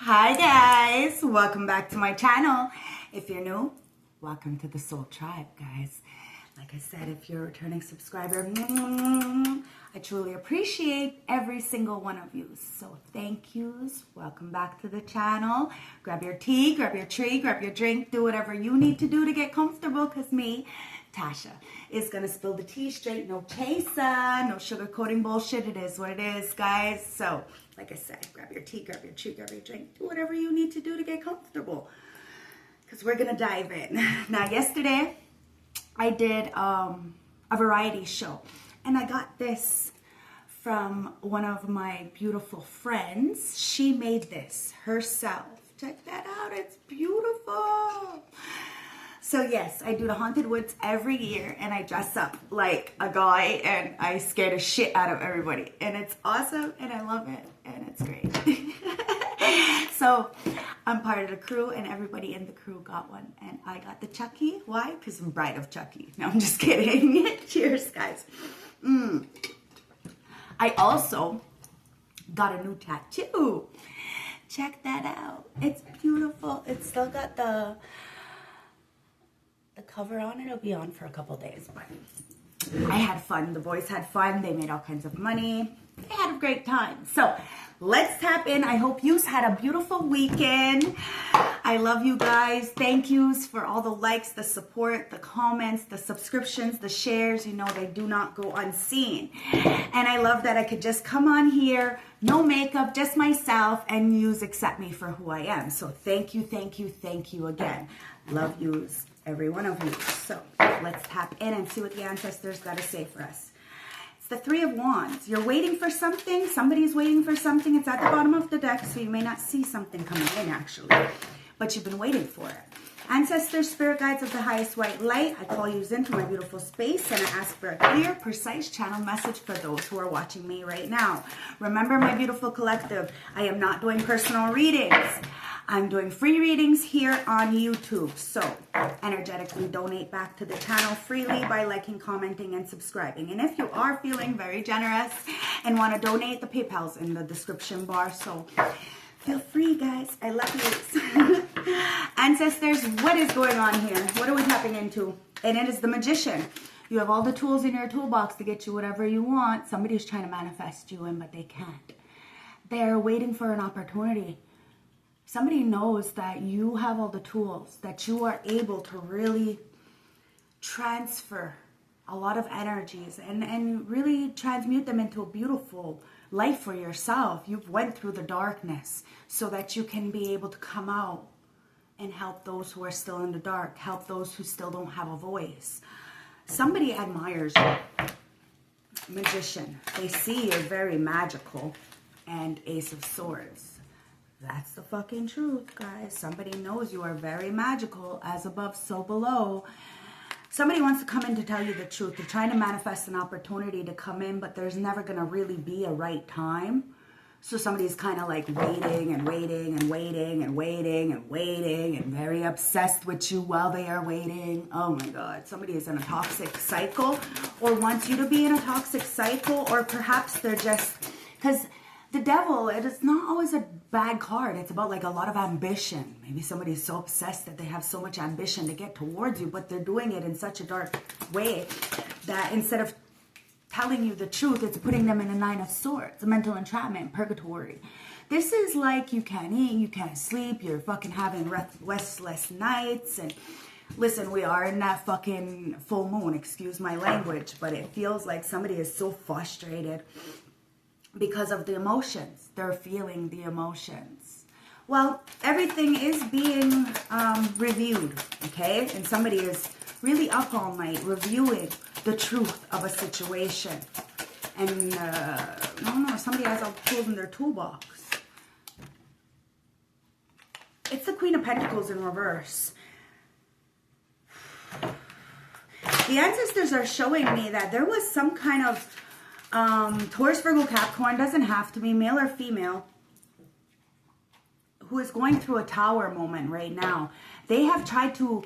Hi guys, welcome back to my channel. If you're new, welcome to the Soul Tribe, guys. Like I said, if you're a returning subscriber, I truly appreciate every single one of you. So thank yous. Welcome back to the channel. Grab your tea, grab your tree, grab your drink, do whatever you need to do to get comfortable, because me, Tasha, is gonna spill the tea straight, no chaser, no sugarcoating bullshit. It is what it is, guys. So like I said, grab your tea, grab your tree, grab your drink, do whatever you need to do to get comfortable, because we're gonna dive in. Now, yesterday I did a variety show, and I got this from one of my beautiful friends. She made this herself. Check that out, it's beautiful. So yes, I do the Haunted Woods every year, and I dress up like a guy, and I scare the shit out of everybody. And it's awesome, and I love it, and it's great. So I'm part of the crew, and everybody in the crew got one. And I got the Chucky. Why? Because I'm Bride of Chucky. No, I'm just kidding. Cheers, guys. I also got a new tattoo. Check that out. It's beautiful. It's still got the cover on. It'll be on for a couple days, but I had fun. The boys had fun. They made all kinds of money. They had a great time. So let's tap in. I hope you've had a beautiful weekend. I love you guys. Thank yous for all the likes, the support, the comments, the subscriptions, the shares. You know, they do not go unseen. And I love that I could just come on here, no makeup, just myself, and yous accept me for who I am. So thank you, thank you, thank you again. Love yous, every one of you. So let's tap in and see what the ancestors got to say for us. It's the Three of Wands. You're waiting for something. Somebody's waiting for something. It's at the bottom of the deck, so you may not see something coming in, actually, but you've been waiting for it. Ancestors, spirit guides of the highest white light, I call you into my beautiful space, and I ask for a clear, precise channel message for those who are watching me right now. Remember, my beautiful collective, I am not doing personal readings. I'm doing free readings here on YouTube. So energetically donate back to the channel freely by liking, commenting, and subscribing. And if you are feeling very generous and want to donate, the PayPal's in the description bar. So feel free, guys. I love you. Ancestors, what is going on here? What are we tapping into? And it is the Magician. You have all the tools in your toolbox to get you whatever you want. Somebody's trying to manifest you in, but they can't. They're waiting for an opportunity. Somebody knows that you have all the tools, that you are able to really transfer a lot of energies and really transmute them into a beautiful life for yourself. You've went through the darkness so that you can be able to come out and help those who are still in the dark, help those who still don't have a voice. Somebody admires you. Magician. They see you're very magical. And Ace of Swords. That's the fucking truth, guys. Somebody knows you are very magical, as above, so below. Somebody wants to come in to tell you the truth. They're trying to manifest an opportunity to come in, but there's never going to really be a right time. So somebody's kind of like waiting and waiting and waiting and waiting and waiting and very obsessed with you while they are waiting. Oh my God. Somebody is in a toxic cycle or wants you to be in a toxic cycle, or perhaps they're just... because the devil, it is not always a bad card. It's about like a lot of ambition. Maybe somebody is so obsessed that they have so much ambition to get towards you, but they're doing it in such a dark way that instead of telling you the truth, it's putting them in a Nine of Swords, a mental entrapment, purgatory. This is like you can't eat, you can't sleep, you're fucking having restless nights. And listen, we are in that fucking full moon, excuse my language, but it feels like somebody is so frustrated because of the emotions. They're feeling the emotions. Well, everything is being reviewed, okay? And somebody is really up all night reviewing the truth of a situation. And, I don't know, somebody has all the tools in their toolbox. It's the Queen of Pentacles in reverse. The ancestors are showing me that there was some kind of Taurus, Virgo, Capricorn, doesn't have to be male or female, who is going through a tower moment right now. They have tried to,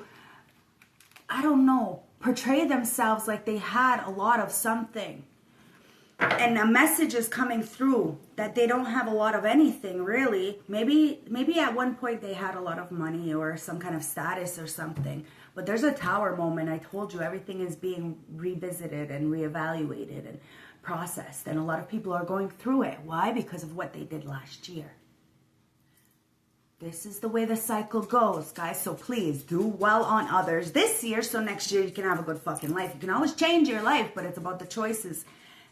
I don't know, portray themselves like they had a lot of something. And a message is coming through that they don't have a lot of anything, really. Maybe at one point they had a lot of money or some kind of status or something. But there's a tower moment. I told you, everything is being revisited and reevaluated and processed. And a lot of people are going through it. Why? Because of what they did last year. This is the way the cycle goes, guys. So please do well on others this year, so next year you can have a good fucking life. You can always change your life, but it's about the choices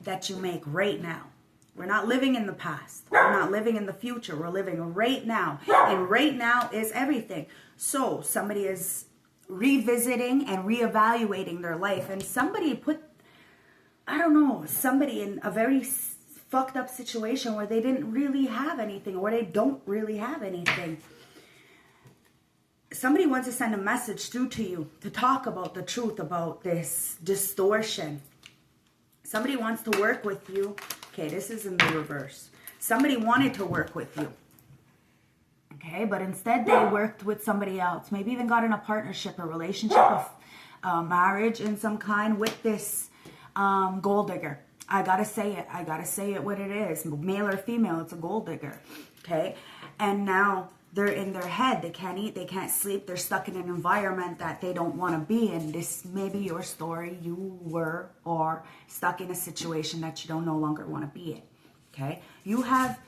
that you make right now. We're not living in the past. We're not living in the future. We're living right now. And right now is everything. So somebody is revisiting and reevaluating their life. And somebody put, I don't know, somebody in a very fucked up situation where they didn't really have anything, or they don't really have anything. Somebody wants to send a message through to you to talk about the truth about this distortion. Somebody wants to work with you. Okay, this is in the reverse. Somebody wanted to work with you. Okay, but instead they worked with somebody else. Maybe even got in a partnership, a relationship, a marriage in some kind with this gold digger. I gotta say it. I gotta say it what it is. Male or female, it's a gold digger. Okay? And now they're in their head. They can't eat. They can't sleep. They're stuck in an environment that they don't want to be in. This may be your story. You were or stuck in a situation that you don't no longer want to be in. Okay? You have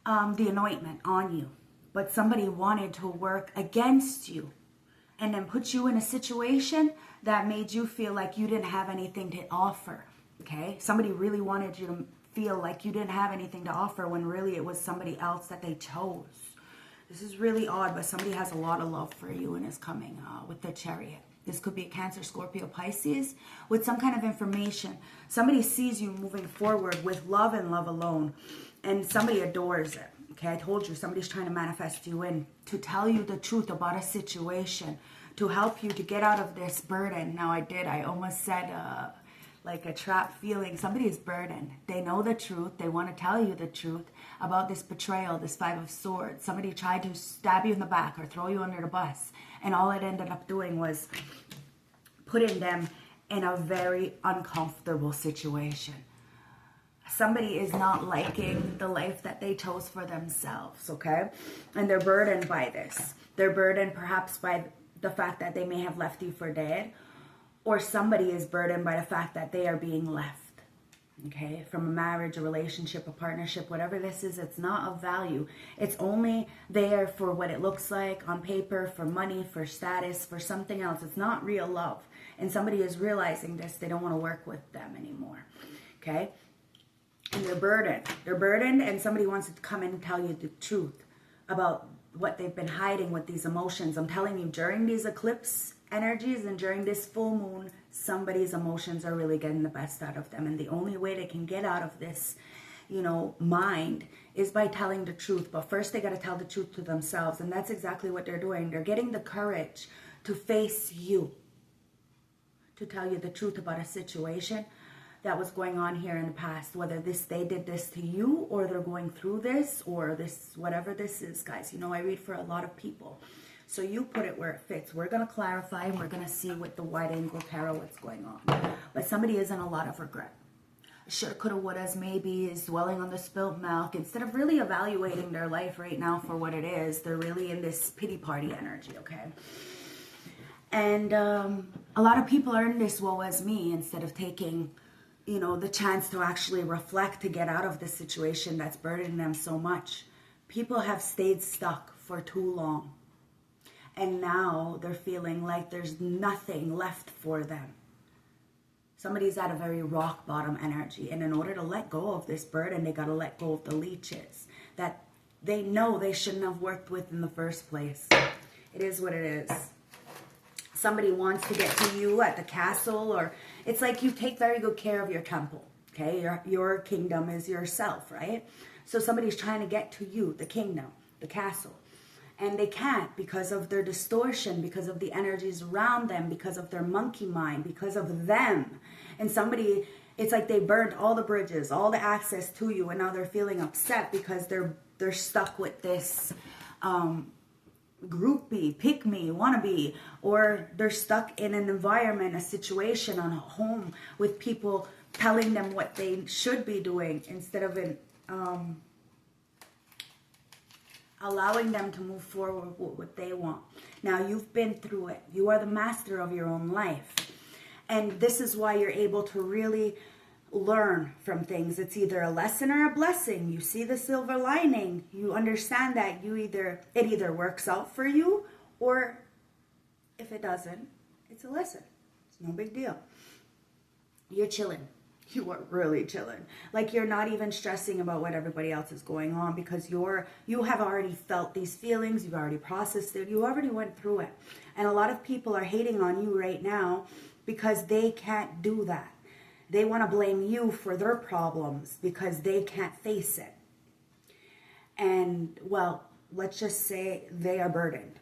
the anointment on you. But somebody wanted to work against you. And then put you in a situation that made you feel like you didn't have anything to offer. Okay, somebody really wanted you to feel like you didn't have anything to offer when really it was somebody else that they chose. This is really odd, but somebody has a lot of love for you and is coming with the Chariot. This could be a Cancer, Scorpio, Pisces with some kind of information. Somebody sees you moving forward with love and love alone, and somebody adores it. Okay, I told you somebody's trying to manifest you in to tell you the truth about a situation, to help you to get out of this burden. Now I almost said like a trap feeling. Somebody is burdened. They know the truth. They want to tell you the truth about this betrayal, this Five of Swords. Somebody tried to stab you in the back or throw you under the bus. And all it ended up doing was putting them in a very uncomfortable situation. Somebody is not liking the life that they chose for themselves, okay? And they're burdened by this. They're burdened perhaps by the fact that they may have left you for dead, or somebody is burdened by the fact that they are being left, okay? From a marriage, a relationship, a partnership, whatever this is, it's not of value. It's only there for what it looks like on paper, for money, for status, for something else. It's not real love. And somebody is realizing this. They don't want to work with them anymore, okay? And they're burdened. They're burdened, and somebody wants to come in and tell you the truth about what they've been hiding with these emotions. I'm telling you, during these eclipse energies and during this full moon, somebody's emotions are really getting the best out of them. And the only way they can get out of this, mind is by telling the truth. But first they got to tell the truth to themselves. And that's exactly what they're doing. They're getting the courage to face you, to tell you the truth about a situation that was going on here in the past, whether they did this to you, or they're going through this, or this, whatever this is, guys. I read for a lot of people. So you put it where it fits. We're going to clarify, and we're going to see with the wide angle tarot what's going on. But somebody is in a lot of regret. Shoulda, coulda, wouldas, maybe is dwelling on the spilt milk. Instead of really evaluating their life right now for what it is, they're really in this pity party energy, okay? And a lot of people are in this woe as me instead of taking the chance to actually reflect, to get out of the situation that's burdening them so much. People have stayed stuck for too long. And now they're feeling like there's nothing left for them. Somebody's at a very rock bottom energy. And in order to let go of this burden, they got to let go of the leeches that they know they shouldn't have worked with in the first place. It is what it is. Somebody wants to get to you at the castle, or it's like you take very good care of your temple, okay? Your kingdom is yourself, right? So somebody's trying to get to you, the kingdom, the castle. And they can't because of their distortion, because of the energies around them, because of their monkey mind, because of them. And somebody, it's like they burned all the bridges, all the access to you, and now they're feeling upset because they're stuck with this groupie, pick me, wannabe, or they're stuck in an environment, a situation, on a home with people telling them what they should be doing instead of allowing them to move forward with what they want. Now, you've been through it. You are the master of your own life. And this is why you're able to really learn from things. It's either a lesson or a blessing. You see the silver lining. You understand that it either works out for you, or if it doesn't, it's a lesson. It's no big deal. You're chilling. You are really chilling. Like, you're not even stressing about what everybody else is going on, because you have already felt these feelings. You've already processed it. You already went through it. And a lot of people are hating on you right now because they can't do that. They want to blame you for their problems because they can't face it. And, well, let's just say they are burdened.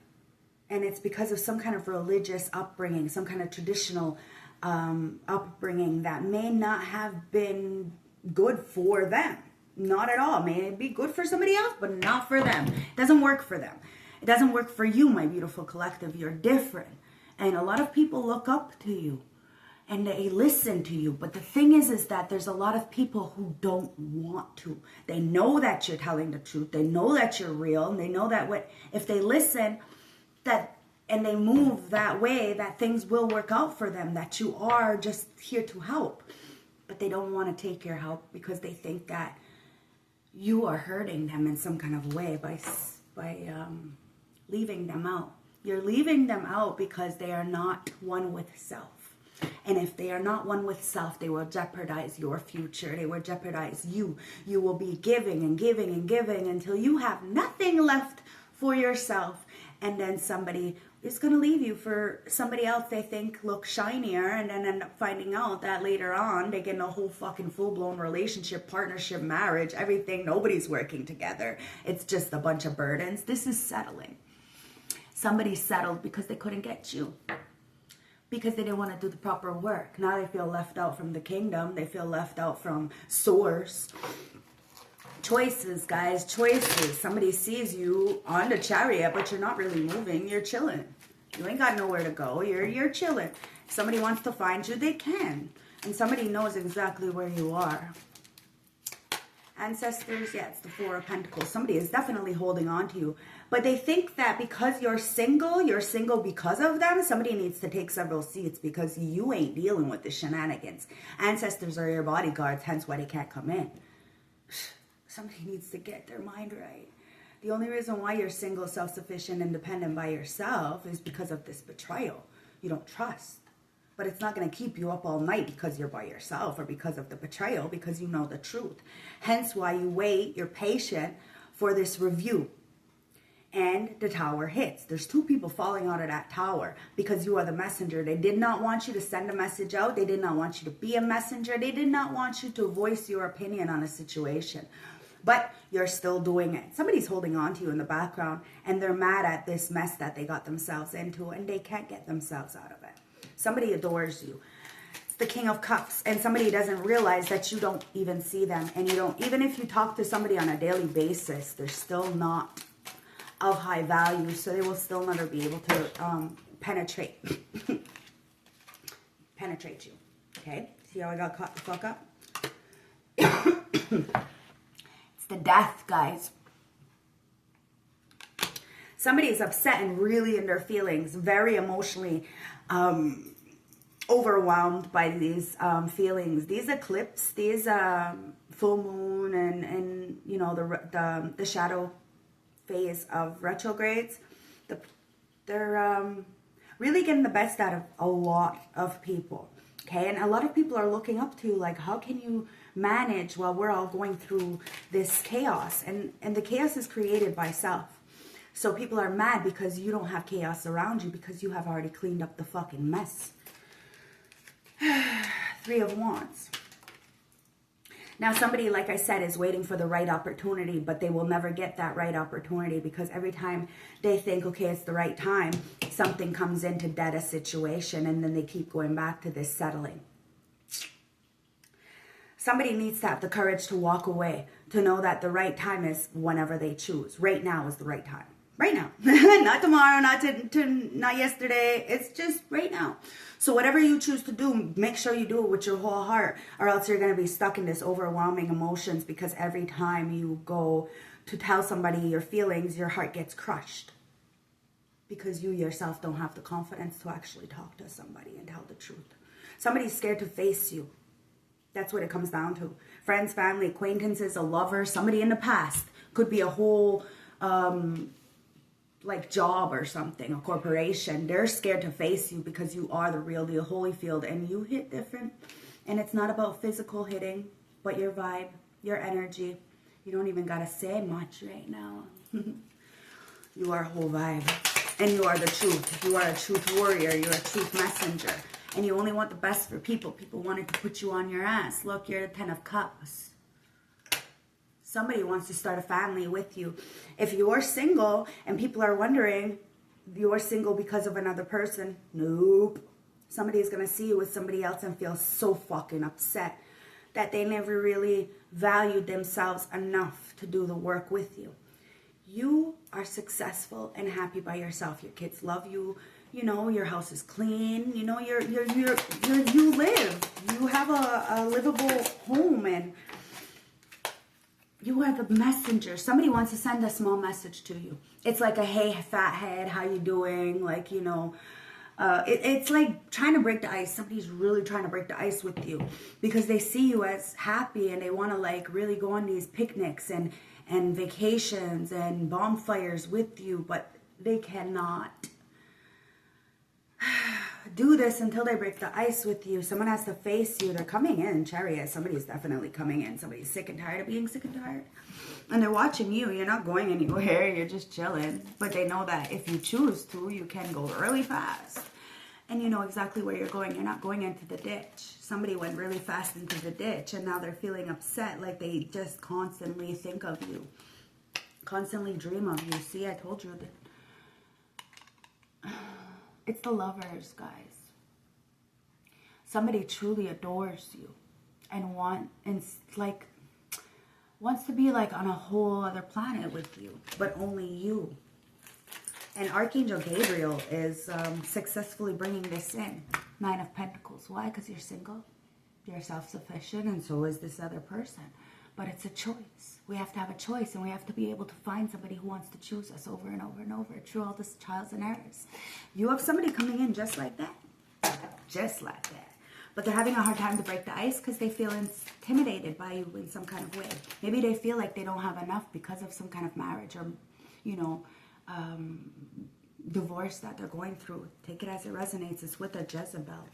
And it's because of some kind of religious upbringing, some kind of traditional upbringing that may not have been good for them. Not at all. May be good for somebody else, but not for them. It doesn't work for them. It doesn't work for you, my beautiful collective. You're different. And a lot of people look up to you and they listen to you. But the thing is that there's a lot of people who don't want to. They know that you're telling the truth. They know that you're real. And they know that if they listen, and they move that way, that things will work out for them, that you are just here to help. But they don't want to take your help because they think that you are hurting them in some kind of way by leaving them out. You're leaving them out because they are not one with self. And if they are not one with self, they will jeopardize your future. They will jeopardize you. You will be giving and giving and giving until you have nothing left for yourself. And then somebody is going to leave you for somebody else they think looks shinier, and then end up finding out that later on they get in a whole fucking full-blown relationship, partnership, marriage, everything. Nobody's working together. It's just a bunch of burdens. This is settling. Somebody settled because they couldn't get you, because they didn't want to do the proper work. Now they feel left out from the kingdom. They feel left out from source. Choices, guys, choices. Somebody sees you on the chariot, but you're not really moving. You're chilling. You ain't got nowhere to go. You're chilling. If somebody wants to find you, they can. And somebody knows exactly where you are. Ancestors, yeah, it's the Four of Pentacles. Somebody is definitely holding on to you. But they think that because you're single because of them. Somebody needs to take several seats because you ain't dealing with the shenanigans. Ancestors are your bodyguards, hence why they can't come in. Somebody needs to get their mind right. The only reason why you're single, self-sufficient, independent by yourself is because of this betrayal. You don't trust. But it's not going to keep you up all night because you're by yourself or because of the betrayal, because you know the truth. Hence why you wait, you're patient for this review. And the tower hits. There's two people falling out of that tower because you are the messenger. They did not want you to send a message out. They did not want you to be a messenger. They did not want you to voice your opinion on a situation. But you're still doing it. Somebody's holding on to you in the background, and they're mad at this mess that they got themselves into, and they can't get themselves out of it. Somebody adores you. It's the King of Cups, and somebody doesn't realize that you don't even see them, and you don't, even if you talk to somebody on a daily basis, they're still not of high value, so they will still never be able to penetrate you. Okay? See how I got caught the fuck up? The Death, guys. Somebody is upset and really in their feelings, very emotionally overwhelmed by these feelings. These eclipse, these full moon, and you know the shadow phase of retrogrades. They're really getting the best out of a lot of people. Okay, and a lot of people are looking up to, like, how can you manage while we're all going through this chaos? And the chaos is created by self. So people are mad because you don't have chaos around you, because you have already cleaned up the fucking mess. Three of Wands. Now somebody, like I said, is waiting for the right opportunity, but they will never get that right opportunity because every time they think, okay, it's the right time, something comes in to dead a situation, and then they keep going back to this settling. Somebody needs to have the courage to walk away, to know that the right time is whenever they choose. Right now is the right time. Right now. Not tomorrow, not yesterday. It's just right now. So whatever you choose to do, make sure you do it with your whole heart, or else you're going to be stuck in this overwhelming emotions, because every time you go to tell somebody your feelings, your heart gets crushed. Because you yourself don't have the confidence to actually talk to somebody and tell the truth. Somebody's scared to face you. That's what it comes down to. Friends, family, acquaintances, a lover, somebody in the past. Could be a whole like job or something, a corporation. They're scared to face you because you are the real deal, Holyfield, and you hit different. And it's not about physical hitting, but your vibe, your energy. You don't even gotta say much right now. You are a whole vibe, and you are the truth. You are a truth warrior. You're a truth messenger, and you only want the best for people. People wanted to put you on your ass. Look, you're the 10 of Cups. Somebody wants to start a family with you. If you're single and people are wondering, you're single because of another person, nope. Somebody is going to see you with somebody else and feel so fucking upset that they never really valued themselves enough to do the work with you. You are successful and happy by yourself. Your kids love you. You know, your house is clean. You know, you live. You have a livable home, and you are the messenger. Somebody wants to send a small message to you. It's like a, hey, fathead, how you doing? Like, you know, it's like trying to break the ice. Somebody's really trying to break the ice with you because they see you as happy, and they want to like really go on these picnics and vacations and bonfires with you, but they cannot do this until they break the ice with you. Someone has to face you. They're coming in, Chariot. Somebody's definitely coming in. Somebody's sick and tired of being sick and tired. And they're watching you. You're not going anywhere. You're just chilling. But they know that if you choose to, you can go really fast. And you know exactly where you're going. You're not going into the ditch. Somebody went really fast into the ditch, and now they're feeling upset, like they just constantly think of you. Constantly dream of you. See, I told you that. It's the lovers, guys. Somebody truly adores you and wants to be like on a whole other planet with you, but only you. And Archangel Gabriel is successfully bringing this in. 9 of Pentacles. Why? Because you're single, you're self-sufficient, and so is this other person. But it's a choice. We have to have a choice, and we have to be able to find somebody who wants to choose us over and over and over through all this trials and errors. You have somebody coming in just like that. Just like that. But they're having a hard time to break the ice because they feel intimidated by you in some kind of way. Maybe they feel like they don't have enough because of some kind of marriage or, you know, divorce that they're going through. Take it as it resonates. It's with a Jezebel.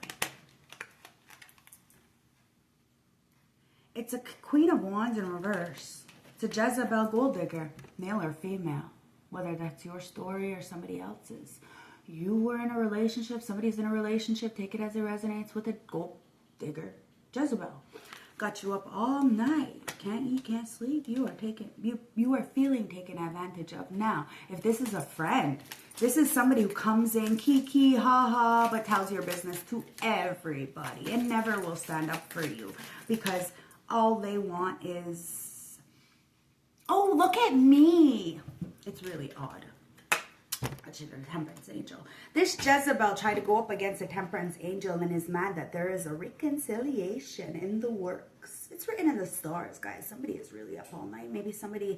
It's a Queen of Wands in reverse. It's a Jezebel gold digger, male or female, whether that's your story or somebody else's. You were in a relationship, somebody's in a relationship, take it as it resonates with a gold digger, Jezebel. Got you up all night, can't eat, can't sleep. You are feeling taken advantage of. Now, if this is a friend, this is somebody who comes in, kiki, ha ha, but tells your business to everybody and never will stand up for you because all they want is, oh, look at me. It's really odd. Actually, the Temperance Angel. This Jezebel tried to go up against the Temperance Angel and is mad that there is a reconciliation in the works. It's written in the stars, guys. Somebody is really up all night. Maybe somebody,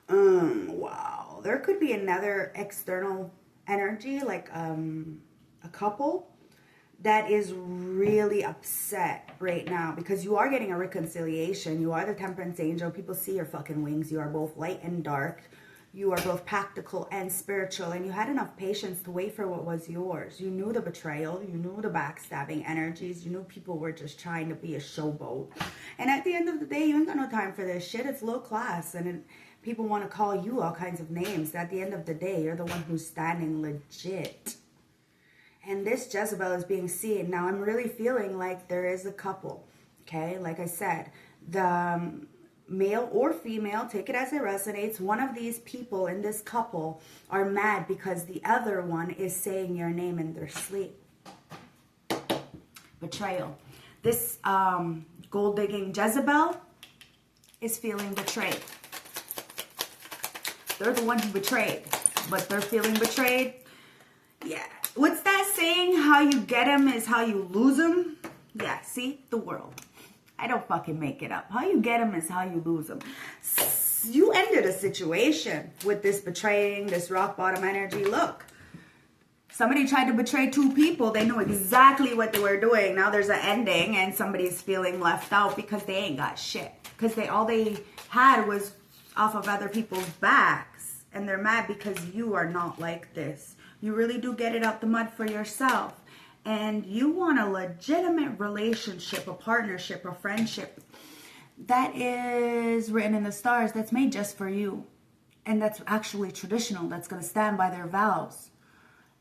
wow. There could be another external energy, like a couple that is really upset right now because you are getting a reconciliation. You are the Temperance Angel. People see your fucking wings. You are both light and dark. You are both practical and spiritual, and you had enough patience to wait for what was yours. You knew the betrayal. You knew the backstabbing energies. You knew people were just trying to be a showboat. And at the end of the day, you ain't got no time for this shit. It's low class, and people want to call you all kinds of names. At the end of the day, you're the one who's standing legit. And this Jezebel is being seen. Now, I'm really feeling like there is a couple, okay? Like I said, the male or female, take it as it resonates, one of these people in this couple are mad because the other one is saying your name in their sleep. Betrayal. This gold-digging Jezebel is feeling betrayed. They're the one who betrayed. but they're feeling betrayed. Yeah. What's that saying? How you get them is how you lose them. Yeah, see? The world. I don't fucking make it up. How you get them is how you lose them. You ended a situation with this betraying, this rock bottom energy. Look. Somebody tried to betray two people. They knew exactly what they were doing. Now there's an ending and somebody's feeling left out because they ain't got shit. Because all they had was off of other people's backs. And they're mad because you are not like this. You really do get it out the mud for yourself. And you want a legitimate relationship, a partnership, a friendship that is written in the stars, that's made just for you. And that's actually traditional. That's going to stand by their vows.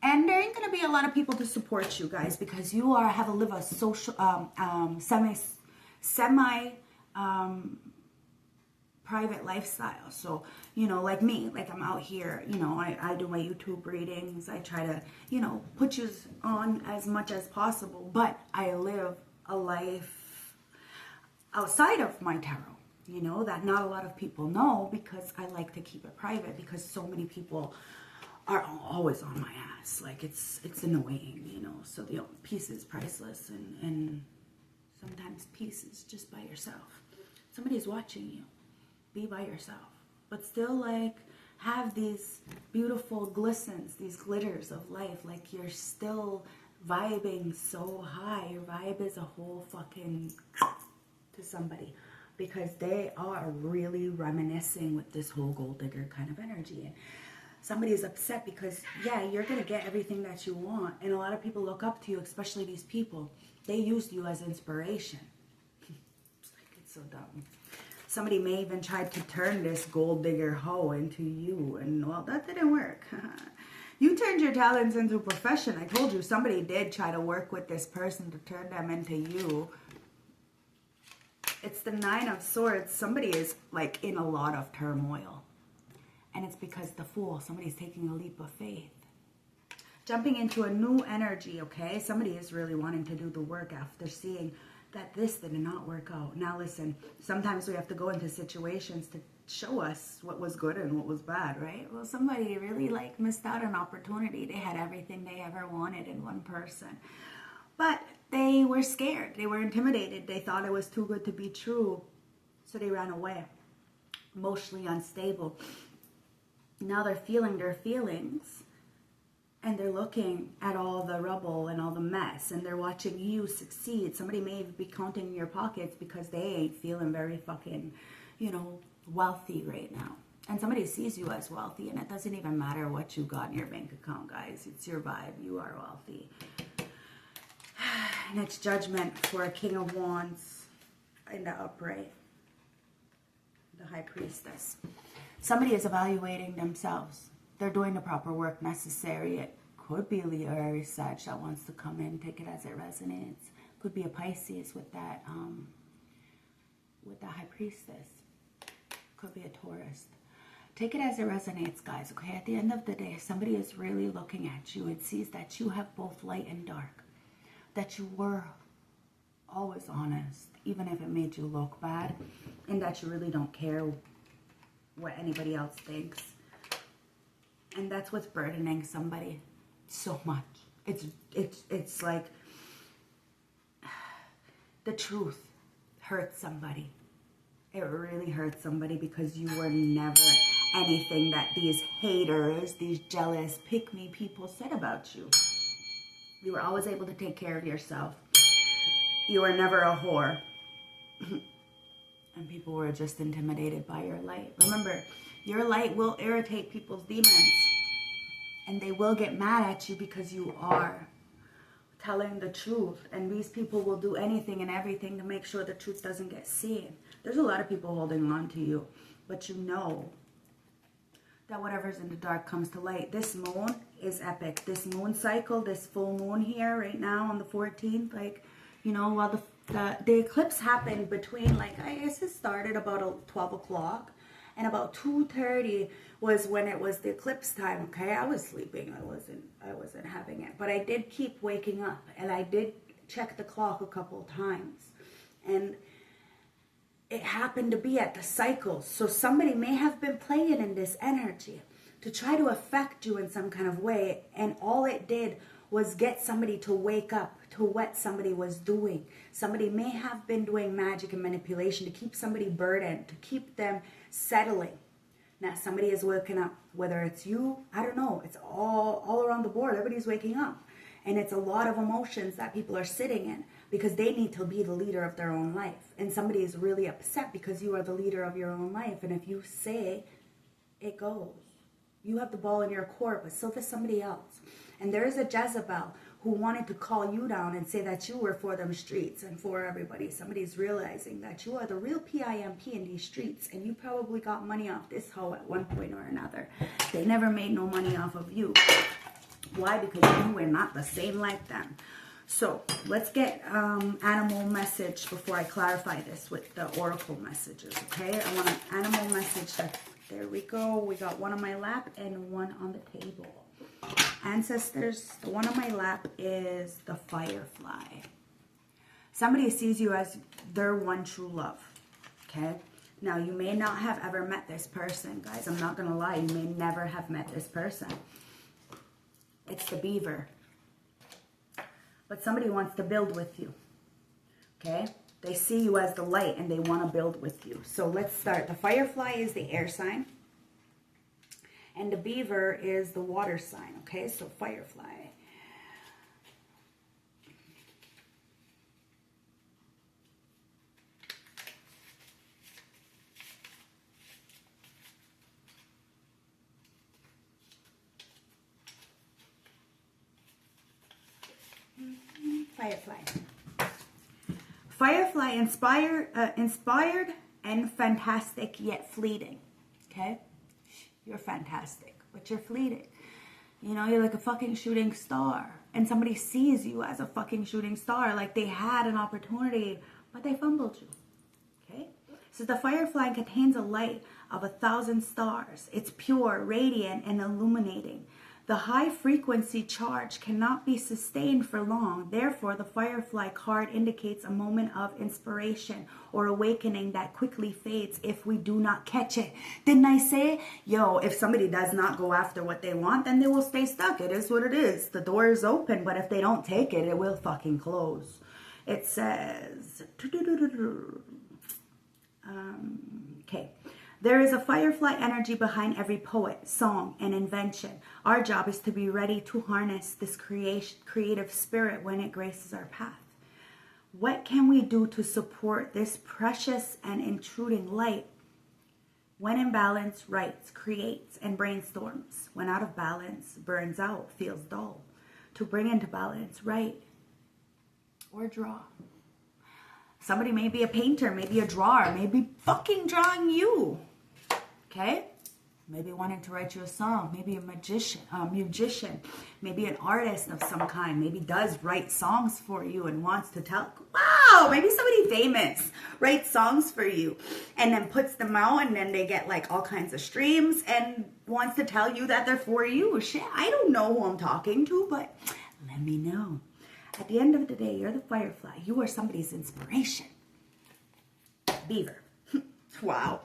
And there ain't going to be a lot of people to support you guys because you live a social, semi private lifestyle. So, you know, like me, like I'm out here, you know, I do my YouTube readings. I try to, you know, put you on as much as possible, but I live a life outside of my tarot, you know, that not a lot of people know because I like to keep it private because so many people are always on my ass. Like it's annoying, you know. So the peace is priceless, and sometimes peace is just by yourself. Somebody's watching you. Be by yourself, but still like have these beautiful glistens, these glitters of life. Like you're still vibing so high. Your vibe is a whole fucking to somebody because they are really reminiscing with this whole gold digger kind of energy. And somebody is upset because, yeah, you're going to get everything that you want. And a lot of people look up to you, especially these people. They used you as inspiration. It's like, it's so dumb. Somebody may even try to turn this gold digger hoe into you. And, well, that didn't work. You turned your talents into a profession. I told you somebody did try to work with this person to turn them into you. It's the 9 of Swords. Somebody is, like, in a lot of turmoil. And it's because the Fool, somebody's taking a leap of faith. Jumping into a new energy, okay? Somebody is really wanting to do the work after seeing that this did not work out. Now listen, sometimes we have to go into situations to show us what was good and what was bad, right? Well, somebody really like missed out on an opportunity. They had everything they ever wanted in one person. But they were scared. They were intimidated. They thought it was too good to be true. So they ran away. Emotionally unstable. Now they're feeling their feelings. And they're looking at all the rubble and all the mess. And they're watching you succeed. Somebody may be counting in your pockets because they ain't feeling very fucking, you know, wealthy right now. And somebody sees you as wealthy. And it doesn't even matter what you got in your bank account, guys. It's your vibe. You are wealthy. And it's judgment for a King of Wands in the upright. The High Priestess. Somebody is evaluating themselves. They're doing the proper work necessary. It could be Leo or Aries Sag that wants to come in, take it as it resonates. Could be a Pisces with that High Priestess. Could be a Taurus. Take it as it resonates, guys, okay? At the end of the day, somebody is really looking at you and sees that you have both light and dark. That you were always honest, even if it made you look bad. And that you really don't care what anybody else thinks. And that's what's burdening somebody so much. It's like the truth hurts somebody. It really hurts somebody because you were never anything that these haters, these jealous, pick-me people said about you. You were always able to take care of yourself. You were never a whore. And people were just intimidated by your light. Remember, your light will irritate people's demons. And they will get mad at you because you are telling the truth. And these people will do anything and everything to make sure the truth doesn't get seen. There's a lot of people holding on to you. But you know that whatever's in the dark comes to light. This moon is epic. This moon cycle, this full moon here right now on the 14th. Like, you know, while the eclipse happened between, like, I guess it started about 12 o'clock. And about 2:30 was when it was the eclipse time, okay? I was sleeping. I wasn't having it. But I did keep waking up. And I did check the clock a couple of times. And it happened to be at the cycle. So somebody may have been playing in this energy. to try to affect you in some kind of way. And all it did was get somebody to wake up to what somebody was doing. Somebody may have been doing magic and manipulation to keep somebody burdened, to keep them settling. Now somebody is waking up, whether it's you, I don't know. It's all around the board. Everybody's waking up. And it's a lot of emotions that people are sitting in because they need to be the leader of their own life. And somebody is really upset because you are the leader of your own life. And if you say, it goes. You have the ball in your court, but so does somebody else. And there is a Jezebel who wanted to call you down and say that you were for them streets and for everybody. Somebody's realizing that you are the real PIMP in these streets, and you probably got money off this hoe at one point or another. They never made no money off of you. Why? Because you were not the same like them. So let's get animal message before I clarify this with the oracle messages, okay? I want an animal message. There we go. We got one on my lap and one on the table. Ancestors, the one on my lap is the firefly. Somebody sees you as their one true love, okay? Now, you may not have ever met this person, guys. I'm not going to lie. You may never have met this person. It's the beaver. But somebody wants to build with you, okay? They see you as the light and they want to build with you. So let's start. The firefly is the air sign. And the beaver is the water sign, okay? So firefly. Firefly. Firefly, inspired and fantastic yet fleeting, okay? You're fantastic, but you're fleeting. You know, you're like a fucking shooting star. And somebody sees you as a fucking shooting star. Like they had an opportunity, but they fumbled you. Okay? So the firefly contains a light of 1,000 stars. It's pure, radiant, and illuminating. The high frequency charge cannot be sustained for long. Therefore, the firefly card indicates a moment of inspiration or awakening that quickly fades if we do not catch it. Didn't I say, yo, if somebody does not go after what they want, then they will stay stuck. It is what it is. The door is open, but if they don't take it, it will fucking close. It says, okay. There is a firefly energy behind every poet, song, and invention. Our job is to be ready to harness this creative spirit when it graces our path. What can we do to support this precious and intruding light? When in balance, writes, creates, and brainstorms. When out of balance, burns out, feels dull. To bring into balance, write or draw. Somebody may be a painter, maybe a drawer, maybe fucking drawing you. Okay? Maybe wanting to write you a song, maybe a musician, maybe an artist of some kind, maybe does write songs for you and wants to tell, wow, maybe somebody famous writes songs for you and then puts them out and then they get like all kinds of streams and wants to tell you that they're for you. Shit, I don't know who I'm talking to, but let me know. At the end of the day, you're the firefly. You are somebody's inspiration. Beaver. Wow.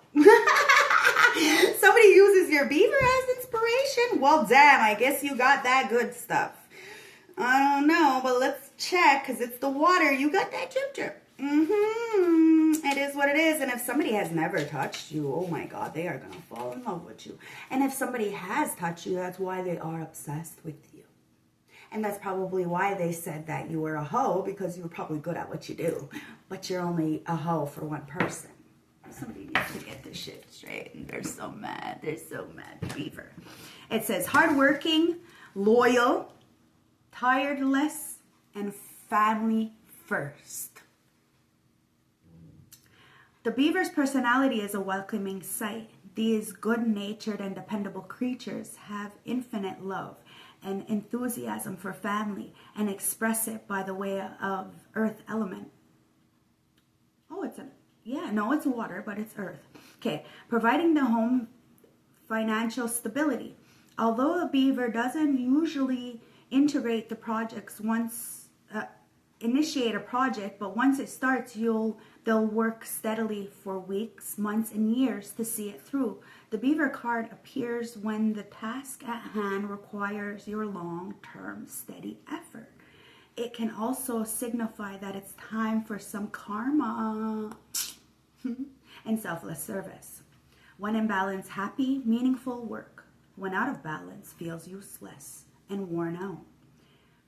Somebody uses your beaver as inspiration? Well, damn, I guess you got that good stuff. I don't know, but let's check, because it's the water. You got that drip drip. It is what it is. And if somebody has never touched you, oh my God, they are going to fall in love with you. And if somebody has touched you, that's why they are obsessed with you. And that's probably why they said that you were a hoe, because you were probably good at what you do. But you're only a hoe for one person. Somebody needs to get this shit straight. And they're so mad. They're so mad. Beaver. It says hardworking, loyal, tireless, and family first. The beaver's personality is a welcoming sight. These good-natured and dependable creatures have infinite love and enthusiasm for family and express it by the way of earth element. Oh, it's water, but it's earth. Okay, providing the home financial stability. Although a beaver doesn't usually integrate the projects initiate a project, but once it starts, they'll work steadily for weeks, months, and years to see it through. The beaver card appears when the task at hand requires your long-term steady effort. It can also signify that it's time for some karma and selfless service. When in balance, happy, meaningful work. When out of balance, feels useless and worn out.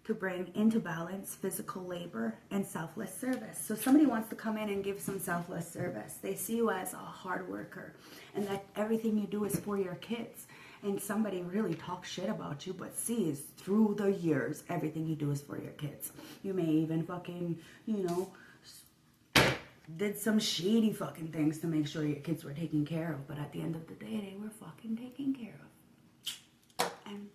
To bring into balance physical labor and selfless service. So somebody wants to come in and give some selfless service. They see you as a hard worker and that everything you do is for your kids. And somebody really talks shit about you, but sees through the years everything you do is for your kids. You may even fucking, did some shady fucking things to make sure your kids were taken care of. But at the end of the day, they were fucking taken care of. And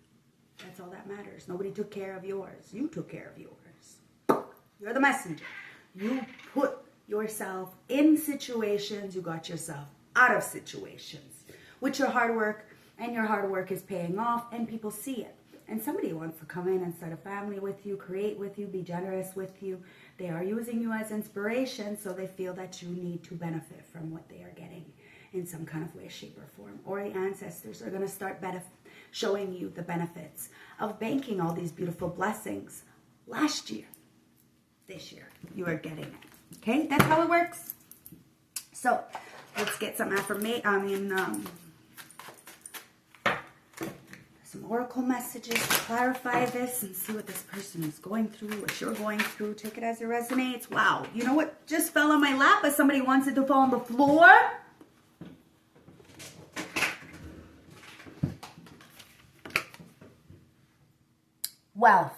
that's all that matters. Nobody took care of yours. You took care of yours. You're the messenger. You put yourself in situations. You got yourself out of situations with your hard work. And your hard work is paying off. And people see it. And somebody wants to come in and start a family with you, create with you, be generous with you. They are using you as inspiration. So they feel that you need to benefit from what they are getting in some kind of way, shape, or form. Or the ancestors are going to start showing you the benefits of banking all these beautiful blessings last year. This year, you are getting it. Okay, that's how it works. So, let's get some some oracle messages to clarify this and see what this person is going through, what you're going through. Take it as it resonates. Wow, you know what just fell on my lap, but somebody wants it to fall on the floor? Wealth.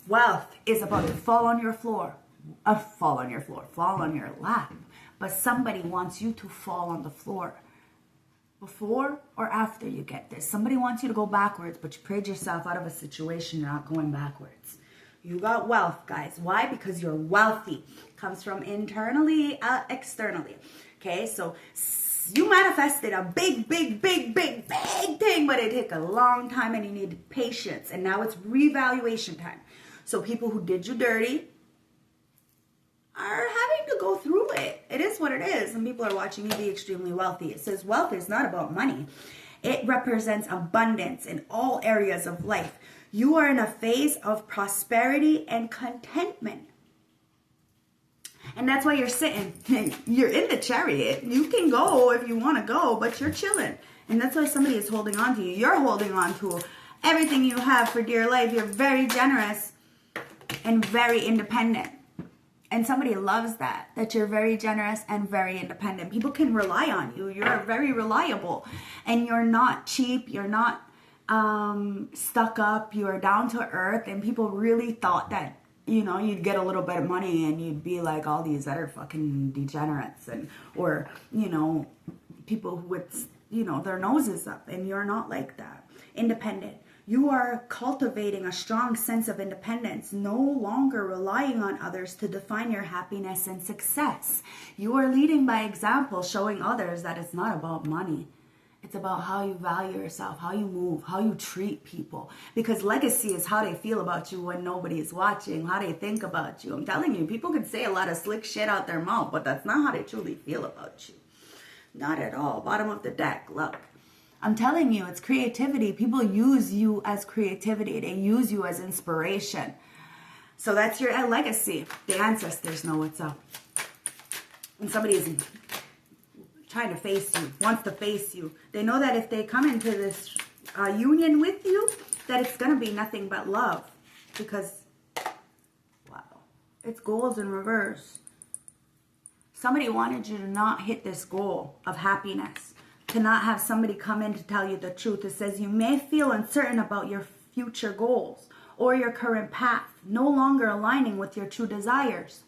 Wealth is about to fall on your floor. Fall on your lap. But somebody wants you to fall on the floor. Before or after you get this. Somebody wants you to go backwards, but you prayed yourself out of a situation. You're not going backwards. You got wealth, guys. Why? Because you're wealthy. Comes from internally, externally. Okay, so you manifested a big thing, but it took a long time and you needed patience. And now it's revaluation time. So people who did you dirty are having to go through it. It is what it is. And people are watching you be extremely wealthy. It says wealth is not about money. It represents abundance in all areas of life. You are in a phase of prosperity and contentment. And that's why you're sitting. You're in the chariot. You can go if you want to go, but you're chilling. And that's why somebody is holding on to you. You're holding on to everything you have for dear life. You're very generous and very independent. And somebody loves that you're very generous and very independent. People can rely on you. You're very reliable. And you're not cheap. You're not stuck up. You're down to earth. And people really thought that, you'd get a little bit of money and you'd be like all these other fucking degenerates. Or people with, their noses up. And you're not like that. Independent. You are cultivating a strong sense of independence, no longer relying on others to define your happiness and success. You are leading by example, showing others that it's not about money. It's about how you value yourself, how you move, how you treat people. Because legacy is how they feel about you when nobody is watching, how they think about you. I'm telling you, people can say a lot of slick shit out their mouth, but that's not how they truly feel about you. Not at all. Bottom of the deck, look. I'm telling you, it's creativity. People use you as creativity. They use you as inspiration. So that's your legacy. The ancestors know what's up. When somebody is trying to face you, wants to face you, they know that if they come into this union with you, that it's going to be nothing but love. Because, wow, it's goals in reverse. Somebody wanted you to not hit this goal of happiness. To not have somebody come in to tell you the truth. It says you may feel uncertain about your future goals or your current path, no longer aligning with your true desires.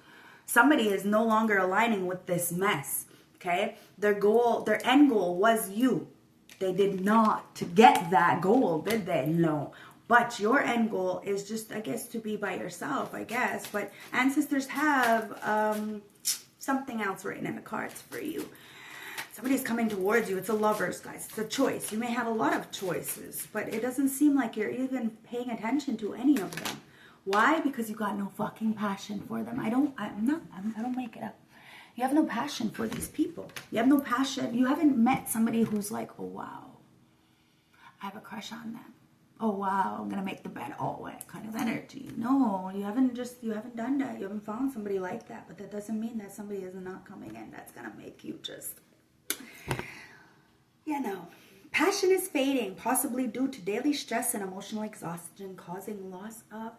Somebody is no longer aligning with this mess, okay? Their end goal was you. They did not to get that goal, did they? No. But your end goal is just, I guess, to be by yourself, I guess. But ancestors have something else written in the cards for you. Somebody's coming towards you. It's a lover's, guys. It's a choice. You may have a lot of choices, but it doesn't seem like you're even paying attention to any of them. Why? Because you got no fucking passion for them. I don't make it up. You have no passion for these people. You have no passion. You haven't met somebody who's like, oh, wow, I have a crush on them. Oh, wow, I'm going to make the bed all wet kind of energy. No, you haven't done that. You haven't found somebody like that. But that doesn't mean that somebody is not coming in. That's going to make you just, Passion is fading, possibly due to daily stress and emotional exhaustion, causing loss of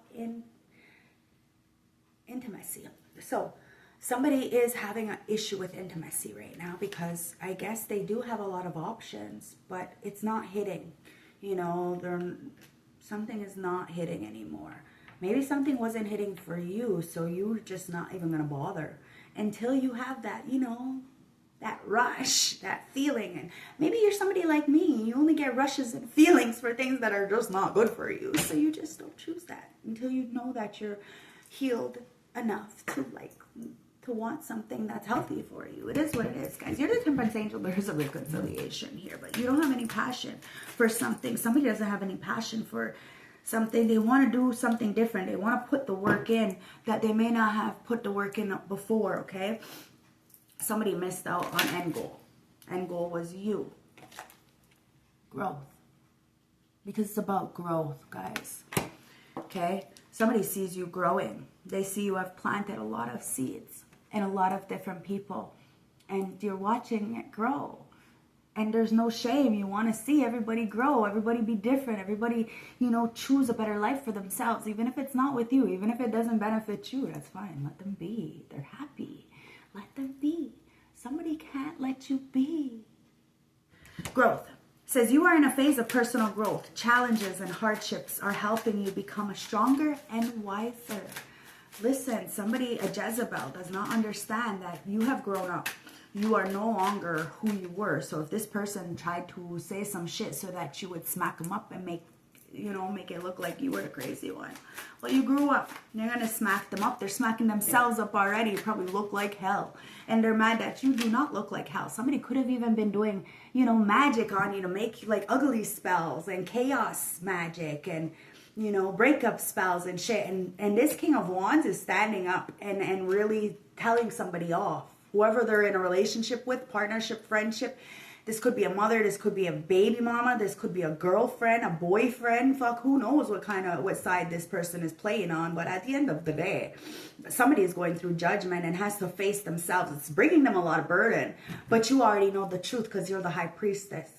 intimacy. So somebody is having an issue with intimacy right now because I guess they do have a lot of options, but it's not hitting. Something is not hitting anymore. Maybe something wasn't hitting for you, so you're just not even going to bother until you have that, that rush, that feeling. And maybe you're somebody like me. You only get rushes and feelings for things that are just not good for you. So you just don't choose that until you know that you're healed enough to want something that's healthy for you. It is what it is, guys. You're the temperance angel. There's a reconciliation here, but you don't have any passion for something. Somebody doesn't have any passion for something. They want to do something different. They want to put the work in that they may not have put the work in before, okay? Somebody missed out on end goal. End goal was you. Growth. Because it's about growth, guys. Okay? Somebody sees you growing. They see you have planted a lot of seeds in a lot of different people. And you're watching it grow. And there's no shame. You want to see everybody grow. Everybody be different. Everybody, choose a better life for themselves. Even if it's not with you. Even if it doesn't benefit you. That's fine. Let them be. They're happy. Let them be. Somebody can't let you be. Growth. Says you are in a phase of personal growth. Challenges and hardships are helping you become a stronger and wiser. Listen, a Jezebel does not understand that you have grown up. You are no longer who you were. So if this person tried to say some shit so that you would smack them up and make it look like you were the crazy one. Well, you grew up. You're going to smack them up. They're smacking themselves up already. You probably look like hell. And they're mad that you do not look like hell. Somebody could have even been doing, magic on you to make like ugly spells and chaos magic and, breakup spells and shit. And this King of Wands is standing up and really telling somebody off. Whoever they're in a relationship with, partnership, friendship. This could be a mother, this could be a baby mama, this could be a girlfriend, a boyfriend, who knows what side this person is playing on. But at the end of the day, somebody is going through judgment and has to face themselves. It's bringing them a lot of burden. But you already know the truth because you're the high priestess.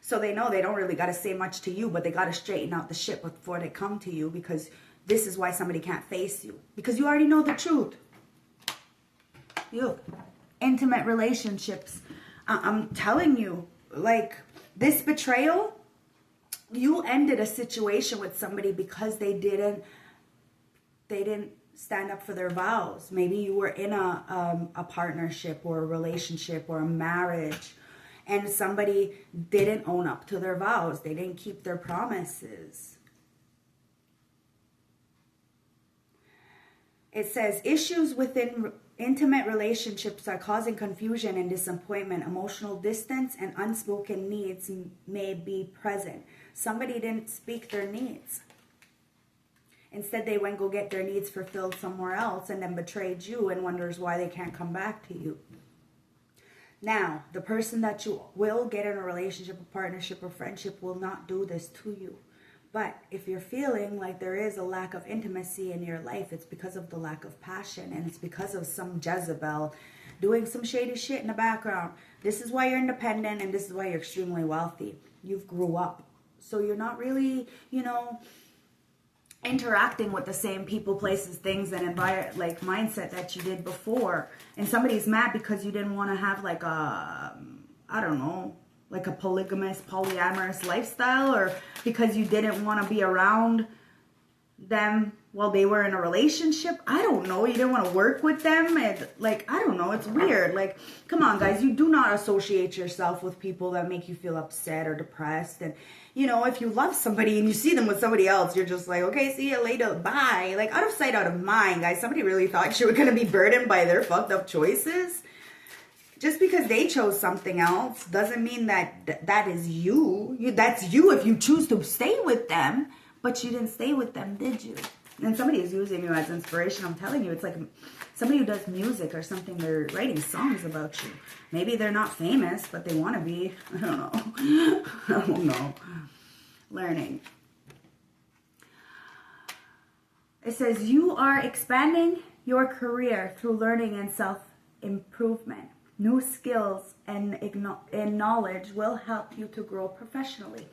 So they know they don't really got to say much to you, but they got to straighten out the shit before they come to you, because this is why somebody can't face you. Because you already know the truth. You. Intimate relationships. I'm telling you, like this betrayal, you ended a situation with somebody because they didn't stand up for their vows. Maybe you were in a partnership or a relationship or a marriage, and somebody didn't own up to their vows. They didn't keep their promises. It says issues within intimate relationships are causing confusion and disappointment. Emotional distance and unspoken needs may be present. Somebody didn't speak their needs. Instead, they went go get their needs fulfilled somewhere else and then betrayed you and wonders why they can't come back to you. Now, the person that you will get in a relationship, a partnership, or friendship will not do this to you. But if you're feeling like there is a lack of intimacy in your life, it's because of the lack of passion, and it's because of some Jezebel doing some shady shit in the background. This is why you're independent, and this is why you're extremely wealthy. You've grew up. So you're not really, interacting with the same people, places, things, and mindset that you did before. And somebody's mad because you didn't want to have like a polygamous, polyamorous lifestyle, or because you didn't want to be around them while they were in a relationship. I don't know. You didn't want to work with them. And I don't know. It's weird. Come on, guys. You do not associate yourself with people that make you feel upset or depressed. And, if you love somebody and you see them with somebody else, you're just like, okay, see you later. Bye. Out of sight, out of mind, guys. Somebody really thought you were going to be burdened by their fucked up choices. Just because they chose something else doesn't mean that is you. That's you if you choose to stay with them. But you didn't stay with them, did you? And somebody is using you as inspiration. I'm telling you, it's like somebody who does music or something. They're writing songs about you. Maybe they're not famous, but they want to be. I don't know. I don't know. Learning. It says you are expanding your career through learning and self-improvement. New skills and knowledge will help you to grow professionally.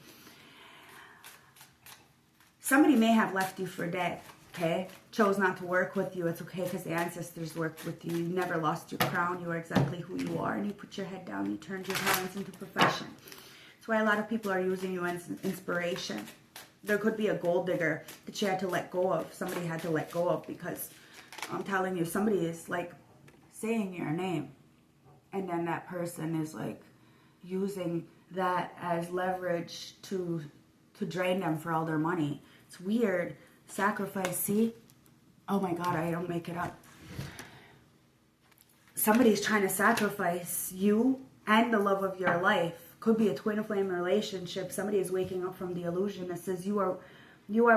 Somebody may have left you for dead, okay? Chose not to work with you. It's okay because the ancestors worked with you. You never lost your crown. You are exactly who you are. And you put your head down. You turned your talents into profession. That's why a lot of people are using you as inspiration. There could be a gold digger that you had to let go of. Somebody had to let go of because I'm telling you, somebody is like saying your name. And then that person is like using that as leverage to drain them for all their money. It's weird. Sacrifice, see? Oh my God, I don't make it up. Somebody's trying to sacrifice you and the love of your life. Could be a twin flame relationship. Somebody is waking up from the illusion that says you are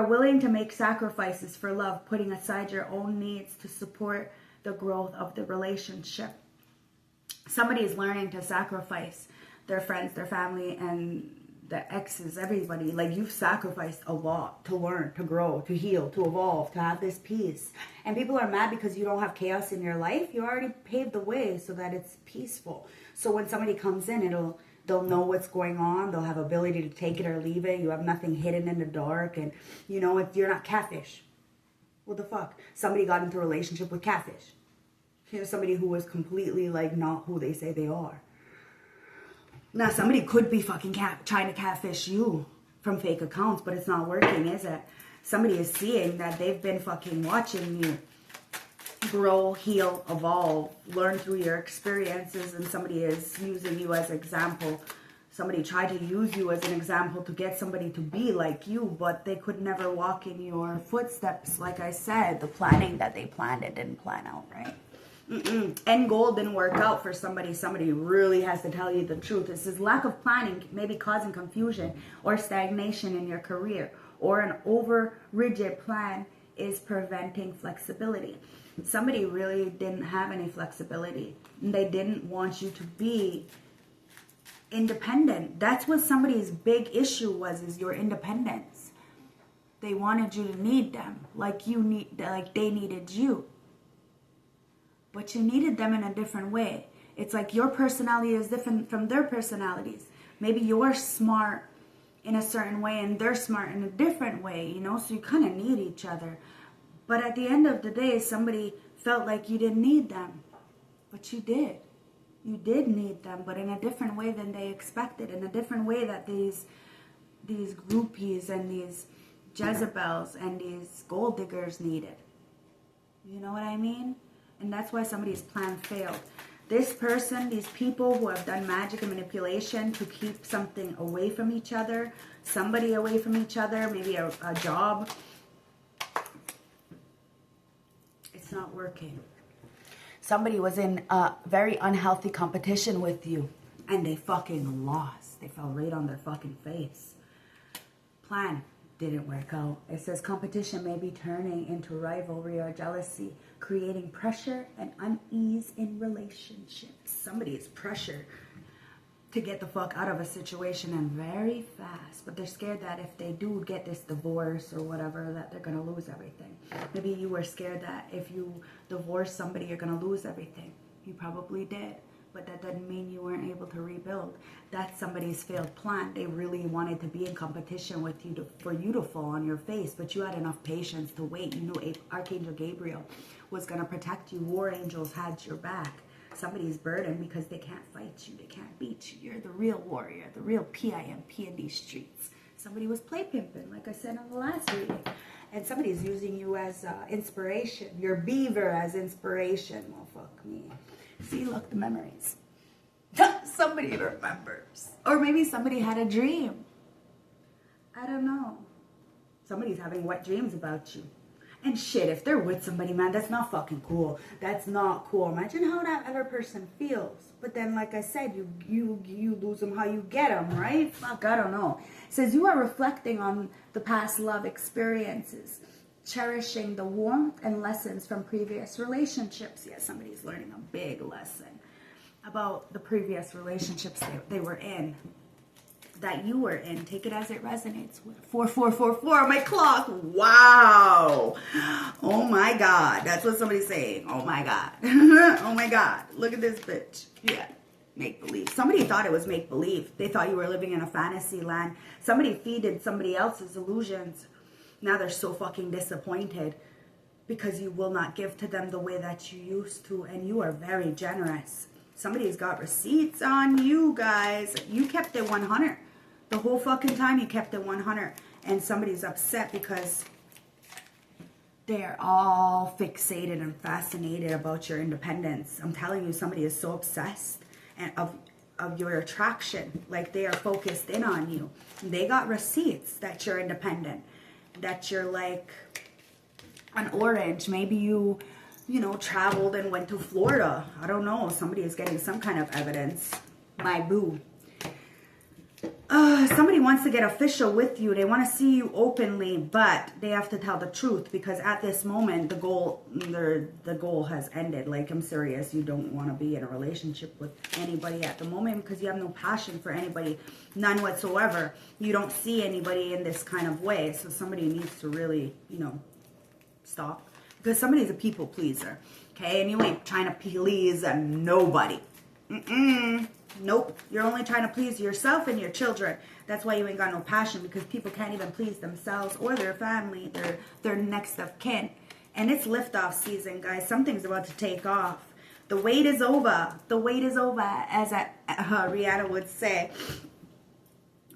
willing to make sacrifices for love, putting aside your own needs to support the growth of the relationship. Somebody is learning to sacrifice their friends, their family, and the exes, everybody. Like, you've sacrificed a lot to learn, to grow, to heal, to evolve, to have this peace. And people are mad because you don't have chaos in your life. You already paved the way so that it's peaceful. So when somebody comes in, they'll know what's going on. They'll have ability to take it or leave it. You have nothing hidden in the dark. And, you know, if you're not catfish. What the fuck? Somebody got into a relationship with catfish. You know, somebody who was completely, like, not who they say they are. Now, somebody could be fucking trying to catfish you from fake accounts, but it's not working, is it? Somebody is seeing that they've been fucking watching you grow, heal, evolve, learn through your experiences, and somebody is using you as an example. Somebody tried to use you as an example to get somebody to be like you, but they could never walk in your footsteps. Like I said, the planning that they planned, it didn't plan out, right? End goal didn't work out for somebody. Somebody really has to tell you the truth. It says lack of planning may be causing confusion or stagnation in your career, or an over rigid plan is preventing flexibility. Somebody really didn't have any flexibility. They didn't want you to be independent. That's what somebody's big issue was, is your independence. They wanted you to need them like they needed you. But you needed them in a different way. It's like your personality is different from their personalities. Maybe you're smart in a certain way and they're smart in a different way, you know? So you kind of need each other. But at the end of the day, somebody felt like you didn't need them. But you did. You did need them, but in a different way than they expected. In a different way that these groupies and these Jezebels and these gold diggers needed. You know what I mean? And that's why somebody's plan failed. This person, these people who have done magic and manipulation to keep something away from each other, somebody away from each other, maybe a job, it's not working. Somebody was in a very unhealthy competition with you and they fucking lost. They fell right on their fucking face. Plan didn't work out. It says competition may be turning into rivalry or jealousy, creating pressure and unease in relationships. Somebody is pressured to get the fuck out of a situation and very fast, but they're scared that if they do get this divorce or whatever, that they're gonna lose everything. Maybe you were scared that if you divorce somebody, you're gonna lose everything. You probably did, but that doesn't mean you weren't able to rebuild. That's somebody's failed plan. They really wanted to be in competition with you for you to fall on your face, but you had enough patience to wait. You knew Archangel Gabriel was gonna protect you. War angels had your back. Somebody's burdened because they can't fight you, they can't beat you. You're the real warrior, the real PIMP in these streets. Somebody was play pimping, like I said on the last reading. And somebody's using you as inspiration, your beaver as inspiration. Well, fuck me. See, look, the memories. Somebody remembers. Or maybe somebody had a dream. I don't know. Somebody's having wet dreams about you. And shit, if they're with somebody, man, that's not fucking cool. That's not cool. Imagine how that other person feels. But then, like I said, you lose them how you get them, right? Fuck, I don't know. It says you are reflecting on the past love experiences. cherishing the warmth and lessons from previous relationships. Yeah, somebody's learning a big lesson about the previous relationships they were in, that you were in. Take it as it resonates. 4444 on my clock. Wow. Oh my God. That's what somebody's saying. Oh my God. Oh my God. Look at this bitch. Yeah. Make believe. Somebody thought it was make believe. They thought you were living in a fantasy land. Somebody feeded somebody else's illusions. Now they're so fucking disappointed because you will not give to them the way that you used to, and you are very generous. Somebody's got receipts on you, guys. You kept it 100. The whole fucking time you kept it 100. And somebody's upset because they're all fixated and fascinated about your independence. I'm telling you, somebody is so obsessed and of your attraction. Like, they are focused in on you. They got receipts that you're independent, that you're like an orange. Maybe you know, traveled and went to Florida. I don't know. Somebody is getting some kind of evidence. My boo. Somebody wants to get official with you. They want to see you openly, but they have to tell the truth, because at this moment, the goal has ended. Like, I'm serious. You don't want to be in a relationship with anybody at the moment because you have no passion for anybody, none whatsoever. You don't see anybody in this kind of way. So somebody needs to really, you know, stop. Because somebody's a people pleaser, okay? And you ain't trying to please nobody. Nope. You're only trying to please yourself and your children. That's why you ain't got no passion, because people can't even please themselves or their family, their next of kin. And it's liftoff season, guys. Something's about to take off. The wait is over. The wait is over, as Rihanna would say.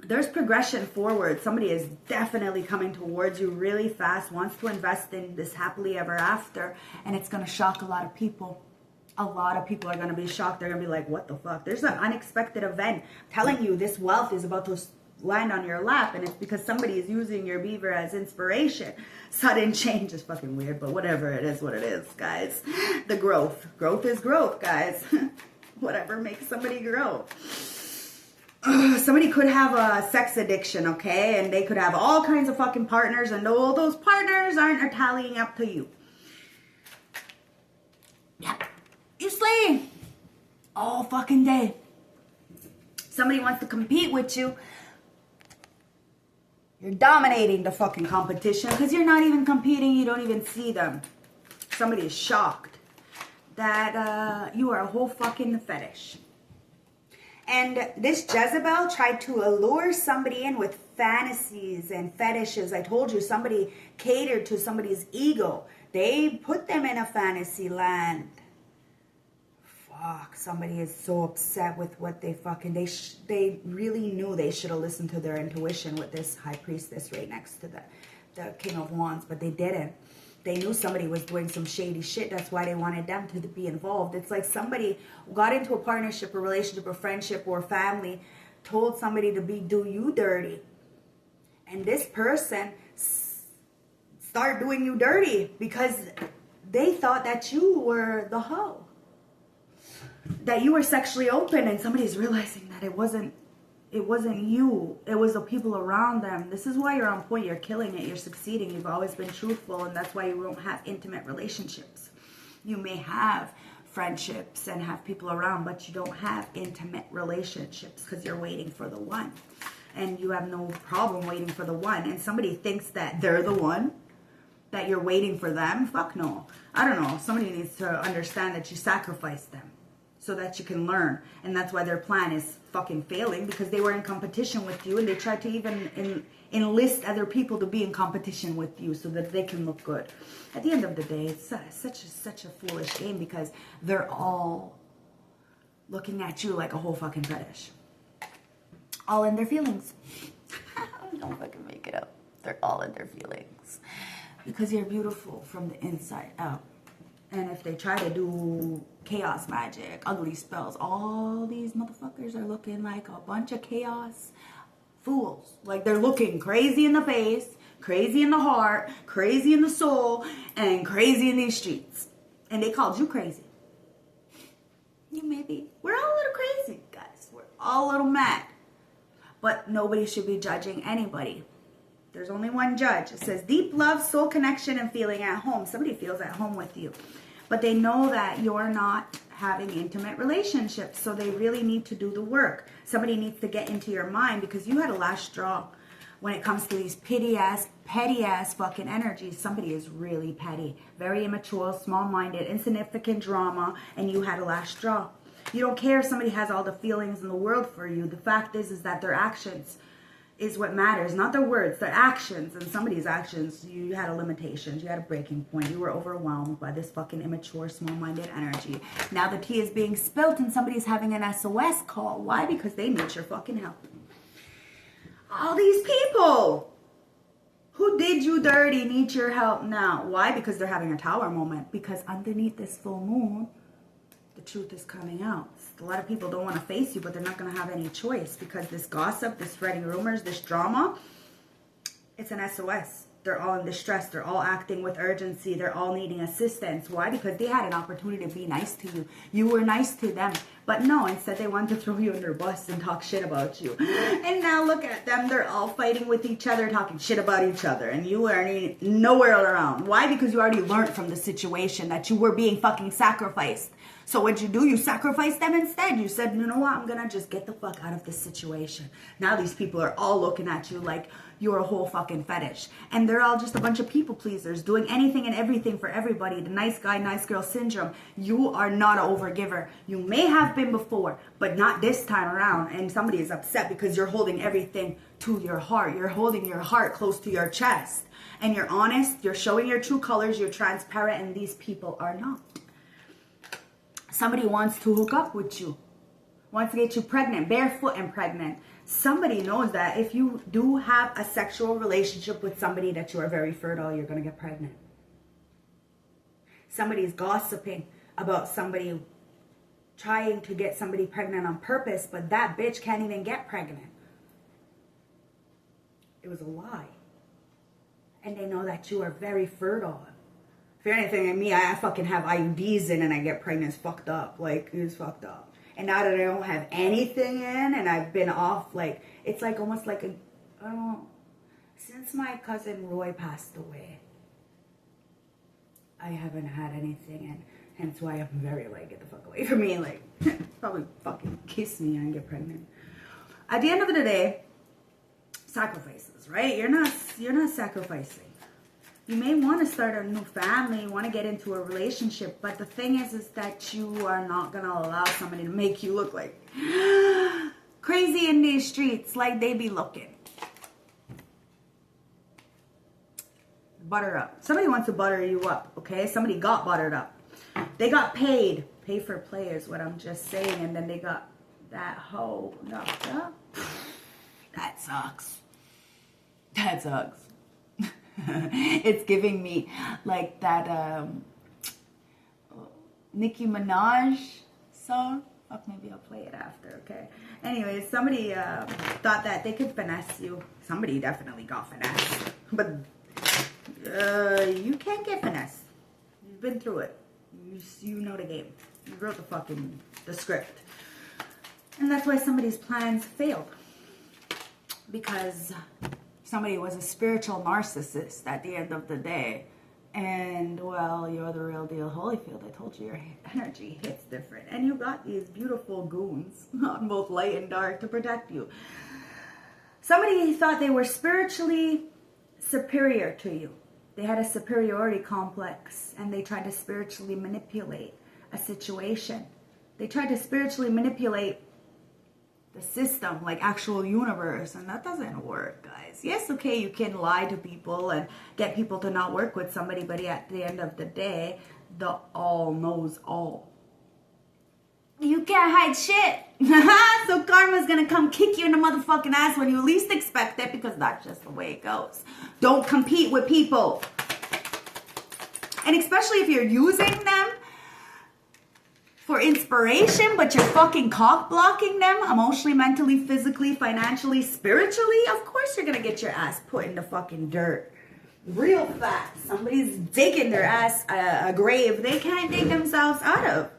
There's progression forward. Somebody is definitely coming towards you really fast, wants to invest in this happily ever after, and it's going to shock a lot of people. A lot of people are going to be shocked. They're going to be like, what the fuck? There's an unexpected event. I'm telling you, this wealth is about to land on your lap, and it's because somebody is using your beaver as inspiration. Sudden change is fucking weird, but whatever, it is what it is, guys. The growth. Growth is growth, guys. Whatever makes somebody grow. Somebody could have a sex addiction, okay? And they could have all kinds of fucking partners, and all those partners aren't tallying up to you. Yep. You slaying all fucking day. Somebody wants to compete with you. You're dominating the fucking competition because you're not even competing. You don't even see them. Somebody is shocked that you are a whole fucking fetish. And this Jezebel tried to allure somebody in with fantasies and fetishes. I told you, somebody catered to somebody's ego. They put them in a fantasy land. Fuck, somebody is so upset with what they fucking... They really knew they should have listened to their intuition with this high priestess right next to the King of Wands, but they didn't. They knew somebody was doing some shady shit. That's why they wanted them to be involved. It's like somebody got into a partnership, a relationship, or friendship, or family, told somebody to do you dirty. And this person started doing you dirty because they thought that you were the hoe. That you were sexually open, and somebody's realizing that it wasn't you. It was the people around them. This is why you're on point. You're killing it. You're succeeding. You've always been truthful, and that's why you won't have intimate relationships. You may have friendships and have people around, but you don't have intimate relationships because you're waiting for the one. And you have no problem waiting for the one. And somebody thinks that they're the one, that you're waiting for them. Fuck no. I don't know. Somebody needs to understand that you sacrificed them so that you can learn. And that's why their plan is fucking failing, because they were in competition with you, and they tried to even enlist other people to be in competition with you so that they can look good. At the end of the day, it's such a foolish game, because they're all looking at you like a whole fucking fetish. All in their feelings. Don't fucking make it up. They're all in their feelings. Because you're beautiful from the inside out. And if they try to do chaos magic, ugly spells, all these motherfuckers are looking like a bunch of chaos fools. Like, they're looking crazy in the face, crazy in the heart, crazy in the soul, and crazy in these streets. And they called you crazy. You may be. We're all a little crazy, guys. We're all a little mad. But nobody should be judging anybody. There's only one judge. It says deep love, soul connection, and feeling at home. Somebody feels at home with you. But they know that you're not having intimate relationships. So they really need to do the work. Somebody needs to get into your mind because you had a last straw when it comes to these petty ass fucking energies. Somebody is really petty, very immature, small-minded, insignificant drama, and you had a last straw. You don't care if somebody has all the feelings in the world for you. The fact is that their actions is what matters, not their words, their actions. And somebody's actions, you had a limitation, you had a breaking point, you were overwhelmed by this fucking immature, small-minded energy. Now the tea is being spilt and somebody's having an SOS call. Why? Because they need your fucking help. All these people who did you dirty need your help now. Why? Because they're having a tower moment. Because underneath this full moon, the truth is coming out. A lot of people don't want to face you, but they're not going to have any choice because this gossip, this spreading rumors, this drama, it's an SOS. They're all in distress. They're all acting with urgency. They're all needing assistance. Why? Because they had an opportunity to be nice to you. You were nice to them. But no, instead they wanted to throw you under a bus and talk shit about you. And now look at them. They're all fighting with each other, talking shit about each other. And you are nowhere around. Why? Because you already learned from the situation that you were being fucking sacrificed. So what'd you do? You sacrificed them instead. You said, you know what? I'm going to just get the fuck out of this situation. Now these people are all looking at you like you're a whole fucking fetish. And they're all just a bunch of people pleasers doing anything and everything for everybody. The nice guy, nice girl syndrome. You are not an overgiver. You may have been before, but not this time around. And somebody is upset because you're holding everything to your heart. You're holding your heart close to your chest. And you're honest. You're showing your true colors. You're transparent. And these people are not. Somebody wants to hook up with you, wants to get you pregnant, barefoot and pregnant. Somebody knows that if you do have a sexual relationship with somebody that you are very fertile, you're going to get pregnant. Somebody's gossiping about somebody trying to get somebody pregnant on purpose, but that bitch can't even get pregnant. It was a lie. And they know that you are very fertile. If you're anything like me, I fucking have IUDs in and I get pregnant. It's fucked up. Like, it's fucked up. And now that I don't have anything in and I've been off, like, it's like almost like a, I don't know. Since my cousin Roy passed away, I haven't had anything in. Hence why I'm very like, get the fuck away from me. Like, probably fucking kiss me and get pregnant. At the end of the day, sacrifices, right? You're not sacrificing. You may want to start a new family, want to get into a relationship, but the thing is that you are not going to allow somebody to make you look like crazy in these streets like they be looking. Butter up. Somebody wants to butter you up, okay? Somebody got buttered up. They got paid. Pay for play is what I'm just saying, and then they got that hoe knocked up. That sucks. That sucks. It's giving me like that Nicki Minaj song. Fuck, maybe I'll play it after, okay? Anyway, somebody thought that they could finesse you. Somebody definitely got finesse. But you can't get finesse. You've been through it. You know the game. You wrote the script. And that's why somebody's plans failed. Because somebody was a spiritual narcissist at the end of the day. And, well, you're the real deal, Holyfield. I told you your energy hits different. And you got these beautiful goons on both light and dark to protect you. Somebody thought they were spiritually superior to you. They had a superiority complex. And they tried to spiritually manipulate a situation. They tried to spiritually manipulate the system, like actual universe, and that doesn't work, guys. Yes, okay, you can lie to people and get people to not work with somebody, but at the end of the day, the all knows all. You can't hide shit. So karma's gonna come kick you in the motherfucking ass when you least expect it, because that's just the way it goes. Don't compete with people. And especially if you're using them for inspiration, but you're fucking cock blocking them emotionally, mentally, physically, financially, spiritually, of course you're gonna get your ass put in the fucking dirt real fast. Somebody's digging their ass a grave they can't dig themselves out of.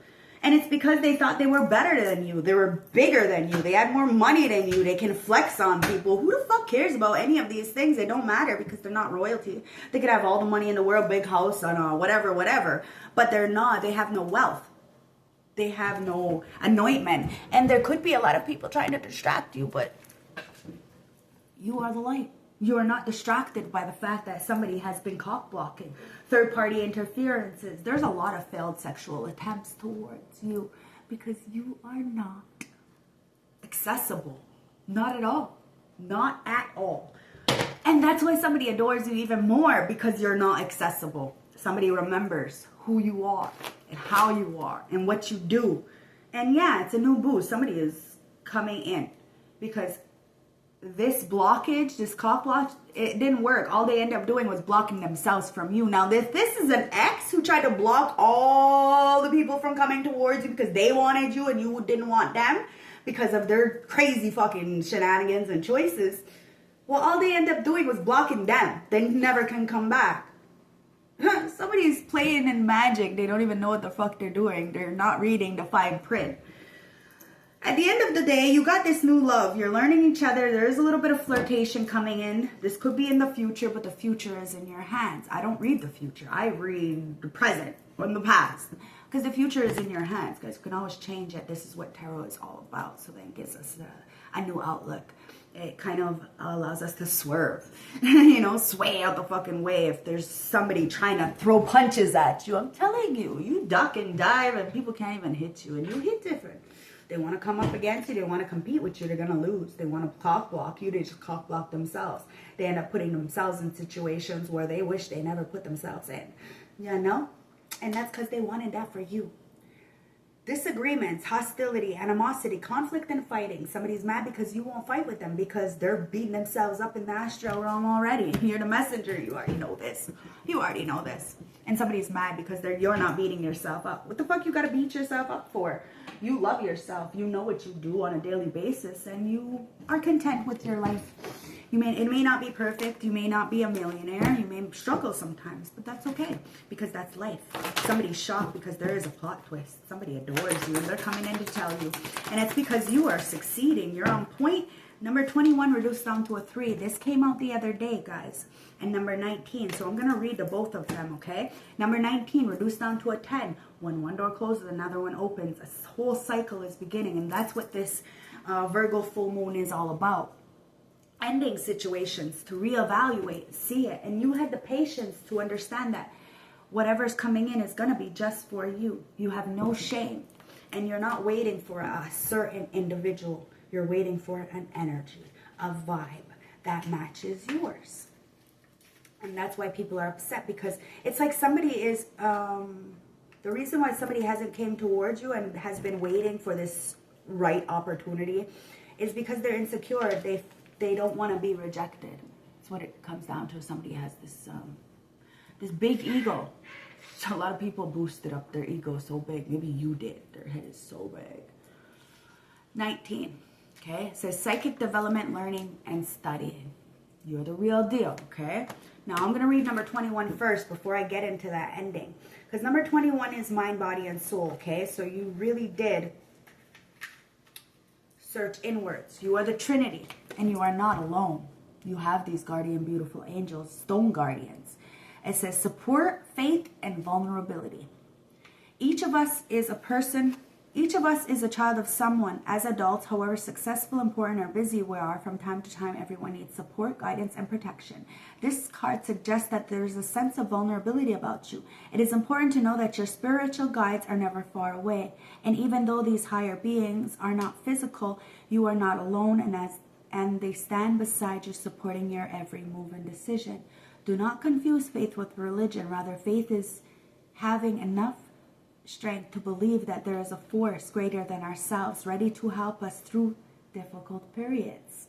And it's because they thought they were better than you. They were bigger than you. They had more money than you. They can flex on people. Who the fuck cares about any of these things? They don't matter because they're not royalty. They could have all the money in the world, big house, and whatever. But they're not. They have no wealth. They have no anointment. And there could be a lot of people trying to distract you, but you are the light. You are not distracted by the fact that somebody has been cock blocking, third-party interferences. There's a lot of failed sexual attempts towards you because you are not accessible. Not at all. Not at all. And that's why somebody adores you even more, because you're not accessible. Somebody remembers who you are and how you are and what you do. And yeah, it's a new boost. Somebody is coming in because this blockage, this cock block, it didn't work. All they ended up doing was blocking themselves from you. Now, this is an ex who tried to block all the people from coming towards you because they wanted you and you didn't want them because of their crazy fucking shenanigans and choices. Well, all they end up doing was blocking them. They never can come back. Somebody's playing in magic. They don't even know what the fuck they're doing. They're not reading the fine print. At the end of the day, you got this new love. You're learning each other. There is a little bit of flirtation coming in. This could be in the future, but the future is in your hands. I don't read the future. I read the present from the past. Because the future is in your hands, guys. You can always change it. This is what tarot is all about. So that gives us a new outlook. It kind of allows us to swerve. Sway out the fucking way. If there's somebody trying to throw punches at you, I'm telling you, you duck and dive and people can't even hit you. And you hit different. They want to come up against you. They want to compete with you. They're going to lose. They want to cock block you. They just cock block themselves. They end up putting themselves in situations where they wish they never put themselves in. And that's because they wanted that for you. Disagreements, hostility, animosity, conflict, and fighting. Somebody's mad because you won't fight with them because they're beating themselves up in the astral realm already. You're the messenger. You already know this. You already know this. And somebody's mad because you're not beating yourself up. What the fuck you got to beat yourself up for? You love yourself. You know what you do on a daily basis. And you are content with your life. It may not be perfect. You may not be a millionaire. You may struggle sometimes. But that's okay. Because that's life. Somebody's shocked because there is a plot twist. Somebody adores you. And they're coming in to tell you. And it's because you are succeeding. You're on point. Number 21 reduced down to a 3. This came out the other day, guys. And number 19. So I'm going to read the both of them, okay? Number 19 reduced down to a 10. When one door closes, another one opens. A whole cycle is beginning. And that's what this Virgo full moon is all about. Ending situations, to reevaluate, see it. And you had the patience to understand that whatever's coming in is going to be just for you. You have no shame. And you're not waiting for a certain individual. You're waiting for an energy, a vibe that matches yours. And that's why people are upset, because it's like somebody is, the reason why somebody hasn't came towards you and has been waiting for this right opportunity is because they're insecure. They don't want to be rejected. That's what it comes down to. Somebody has this big ego. So a lot of people boosted up their ego so big. Maybe you did. Their head is so big. 19. Okay, it says psychic development, learning, and studying. You're the real deal, okay? Now, I'm going to read number 21 first before I get into that ending. Because number 21 is mind, body, and soul, okay? So you really did search inwards. You are the Trinity, and you are not alone. You have these guardian, beautiful angels, stone guardians. It says support, faith, and vulnerability. Each of us is a person. Each of us is a child of someone. As adults, however successful, important, or busy we are, from time to time, everyone needs support, guidance, and protection. This card suggests that there is a sense of vulnerability about you. It is important to know that your spiritual guides are never far away. And even though these higher beings are not physical, you are not alone, and they stand beside you, supporting your every move and decision. Do not confuse faith with religion. Rather, faith is having enough strength to believe that there is a force greater than ourselves, ready to help us through difficult periods.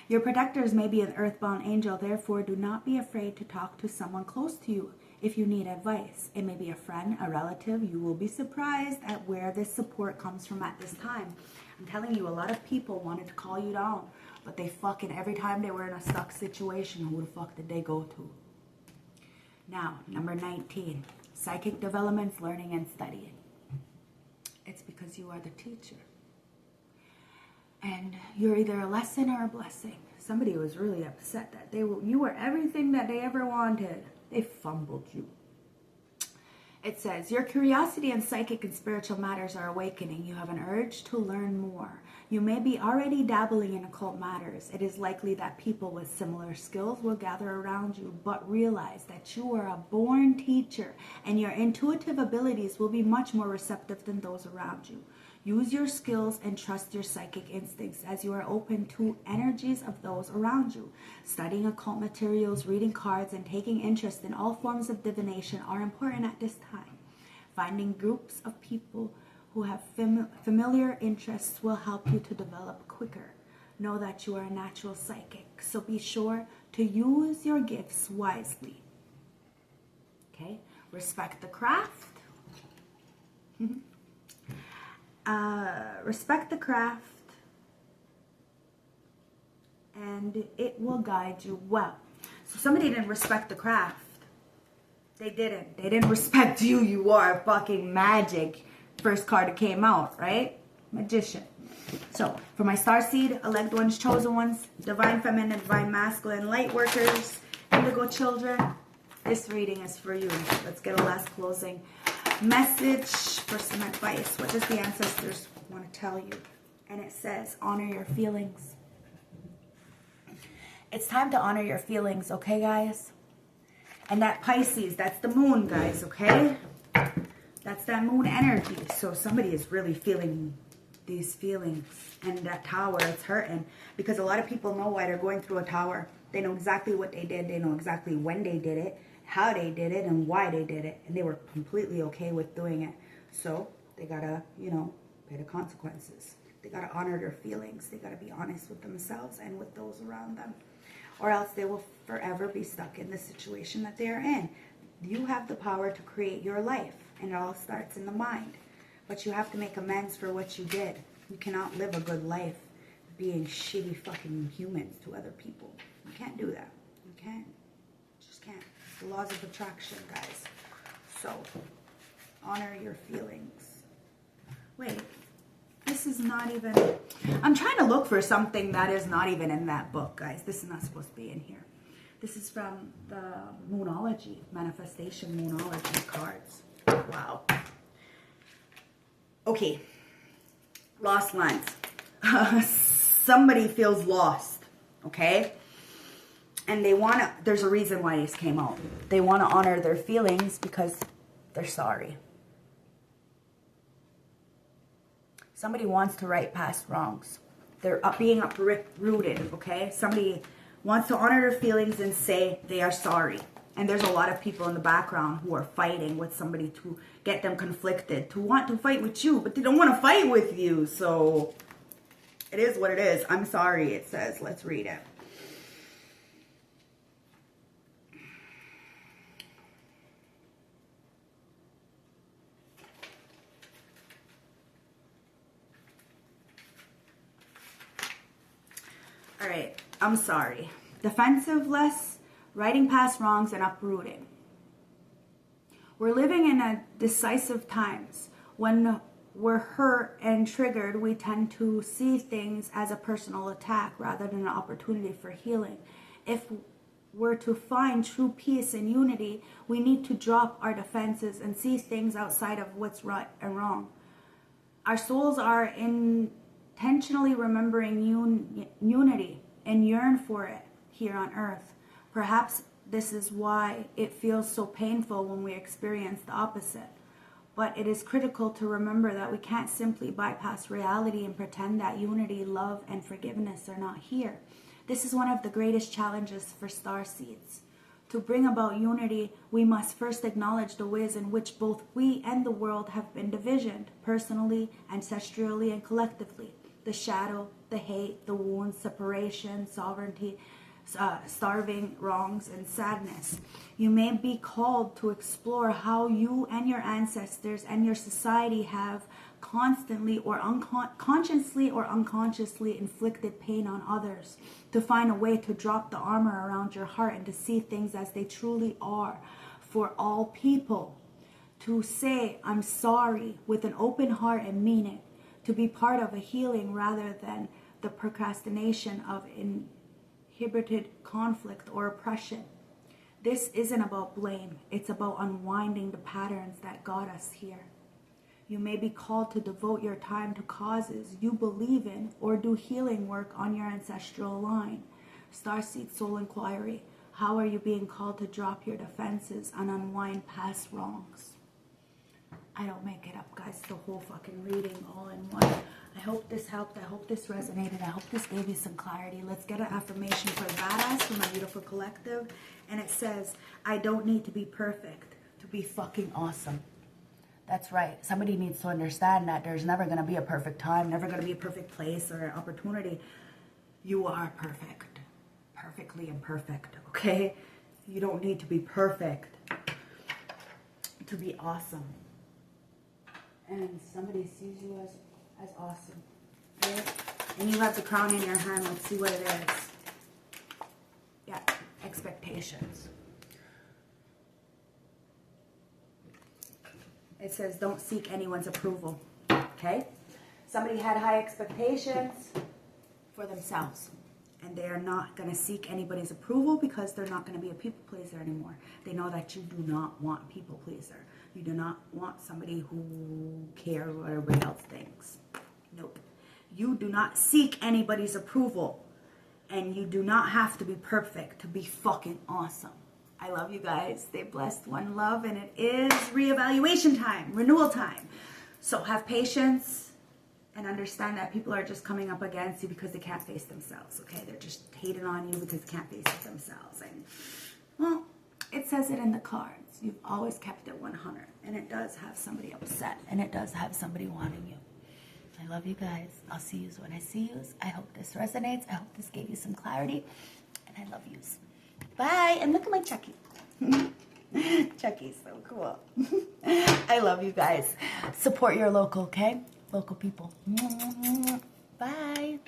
Your protectors may be an earthbound angel, therefore do not be afraid to talk to someone close to you if you need advice. It may be a friend, a relative. You will be surprised at where this support comes from at this time. I'm telling you, a lot of people wanted to call you down, but they fucking, every time they were in a stuck situation, who the fuck did they go to? Now, number 19. Psychic developments, learning, and studying. It's because you are the teacher. And you're either a lesson or a blessing. Somebody was really upset that you were everything that they ever wanted. They fumbled you. It says, your curiosity in psychic and spiritual matters are awakening. You have an urge to learn more. You may be already dabbling in occult matters. It is likely that people with similar skills will gather around you, but realize that you are a born teacher and your intuitive abilities will be much more receptive than those around you. Use your skills and trust your psychic instincts as you are open to energies of those around you. Studying occult materials, reading cards, and taking interest in all forms of divination are important at this time. Finding groups of people who have familiar interests will help you to develop quicker. Know that you are a natural psychic, so be sure to use your gifts wisely. Okay? Respect the craft. Respect the craft, and it will guide you well. So somebody didn't respect the craft. They didn't. They didn't respect you. You are fucking magic. First card that came out, right? Magician. So for my starseed, elect ones, chosen ones, divine feminine, divine masculine, light workers, indigo children, this reading is for you. Let's get a last closing message for some advice. What does the ancestors want to tell you? And it says, honor your feelings. It's time to honor your feelings, okay, guys? And that Pisces, that's the moon, guys, okay? That's that moon energy. So somebody is really feeling these feelings. And that tower, it's hurting. Because a lot of people know why they're going through a tower. They know exactly what they did. They know exactly when they did it, how they did it, and why they did it. And they were completely okay with doing it. So they gotta, pay the consequences. They gotta honor their feelings. They gotta be honest with themselves and with those around them. Or else they will forever be stuck in the situation that they are in. You have the power to create your life. And it all starts in the mind. But you have to make amends for what you did. You cannot live a good life being shitty fucking humans to other people. You can't do that. You can't. Just can't. The laws of attraction, guys. So, honor your feelings. Wait, this is not even... I'm trying to look for something that is not even in that book, guys. This is not supposed to be in here. This is from the Moonology, Manifestation Moonology cards. Wow. Okay. Lost lands. Somebody feels lost, okay? And they want to, there's a reason why these came out. They want to honor their feelings because they're sorry. Somebody wants to right past wrongs. They're being uprooted, okay? Somebody wants to honor their feelings and say they are sorry. And there's a lot of people in the background who are fighting with somebody to get them conflicted, to want to fight with you, but they don't want to fight with you. So it is what it is. I'm sorry, it says. Let's read it. All right, I'm sorry. Defensiveless, righting past wrongs, and uprooting. We're living in a decisive times. When we're hurt and triggered, we tend to see things as a personal attack rather than an opportunity for healing. If we're to find true peace and unity, we need to drop our defenses and see things outside of what's right and wrong. Our souls are intentionally remembering unity and yearn for it here on earth. Perhaps this is why it feels so painful when we experience the opposite. But it is critical to remember that we can't simply bypass reality and pretend that unity, love, and forgiveness are not here. This is one of the greatest challenges for starseeds. To bring about unity, we must first acknowledge the ways in which both we and the world have been divisioned, personally, ancestrally, and collectively. The shadow, the hate, the wounds, separation, sovereignty, starving, wrongs, and sadness. You may be called to explore how you and your ancestors and your society have constantly or consciously or unconsciously inflicted pain on others, to find a way to drop the armor around your heart and to see things as they truly are for all people, to say I'm sorry with an open heart and mean it, to be part of a healing rather than the procrastination of inhibited conflict or oppression. This isn't about blame. It's about unwinding the patterns that got us here. You may be called to devote your time to causes you believe in or do healing work on your ancestral line. Starseed Soul Inquiry. How are you being called to drop your defenses and unwind past wrongs? I don't make it up, guys. The whole fucking reading all in one. I hope this helped. I hope this resonated. I hope this gave you some clarity. Let's get an affirmation for the badass from my beautiful collective. And it says, I don't need to be perfect to be fucking awesome. That's right. Somebody needs to understand that there's never going to be a perfect time, never going to be a perfect place or opportunity. You are perfect. Perfectly imperfect, okay? You don't need to be perfect to be awesome. And somebody sees you as awesome. Okay? And you have the crown in your hand. Let's see what it is. Yeah, expectations. It says, don't seek anyone's approval. Okay? Somebody had high expectations for themselves. And they are not going to seek anybody's approval because they're not going to be a people pleaser anymore. They know that you do not want people pleaser. You do not want somebody who cares what everybody else thinks. Nope. You do not seek anybody's approval. And you do not have to be perfect to be fucking awesome. I love you guys. Stay blessed. One love. And it is reevaluation time. Renewal time. So have patience. And understand that people are just coming up against you because they can't face themselves. Okay? They're just hating on you because they can't face it themselves. And, well, it says it in the cards. You've always kept it 100. And it does have somebody upset. And it does have somebody wanting you. I love you guys. I'll see you when I see you. I hope this resonates. I hope this gave you some clarity. And I love you. Bye. And look at my Chucky. Chucky's so cool. I love you guys. Support your local, okay? Local people. Bye.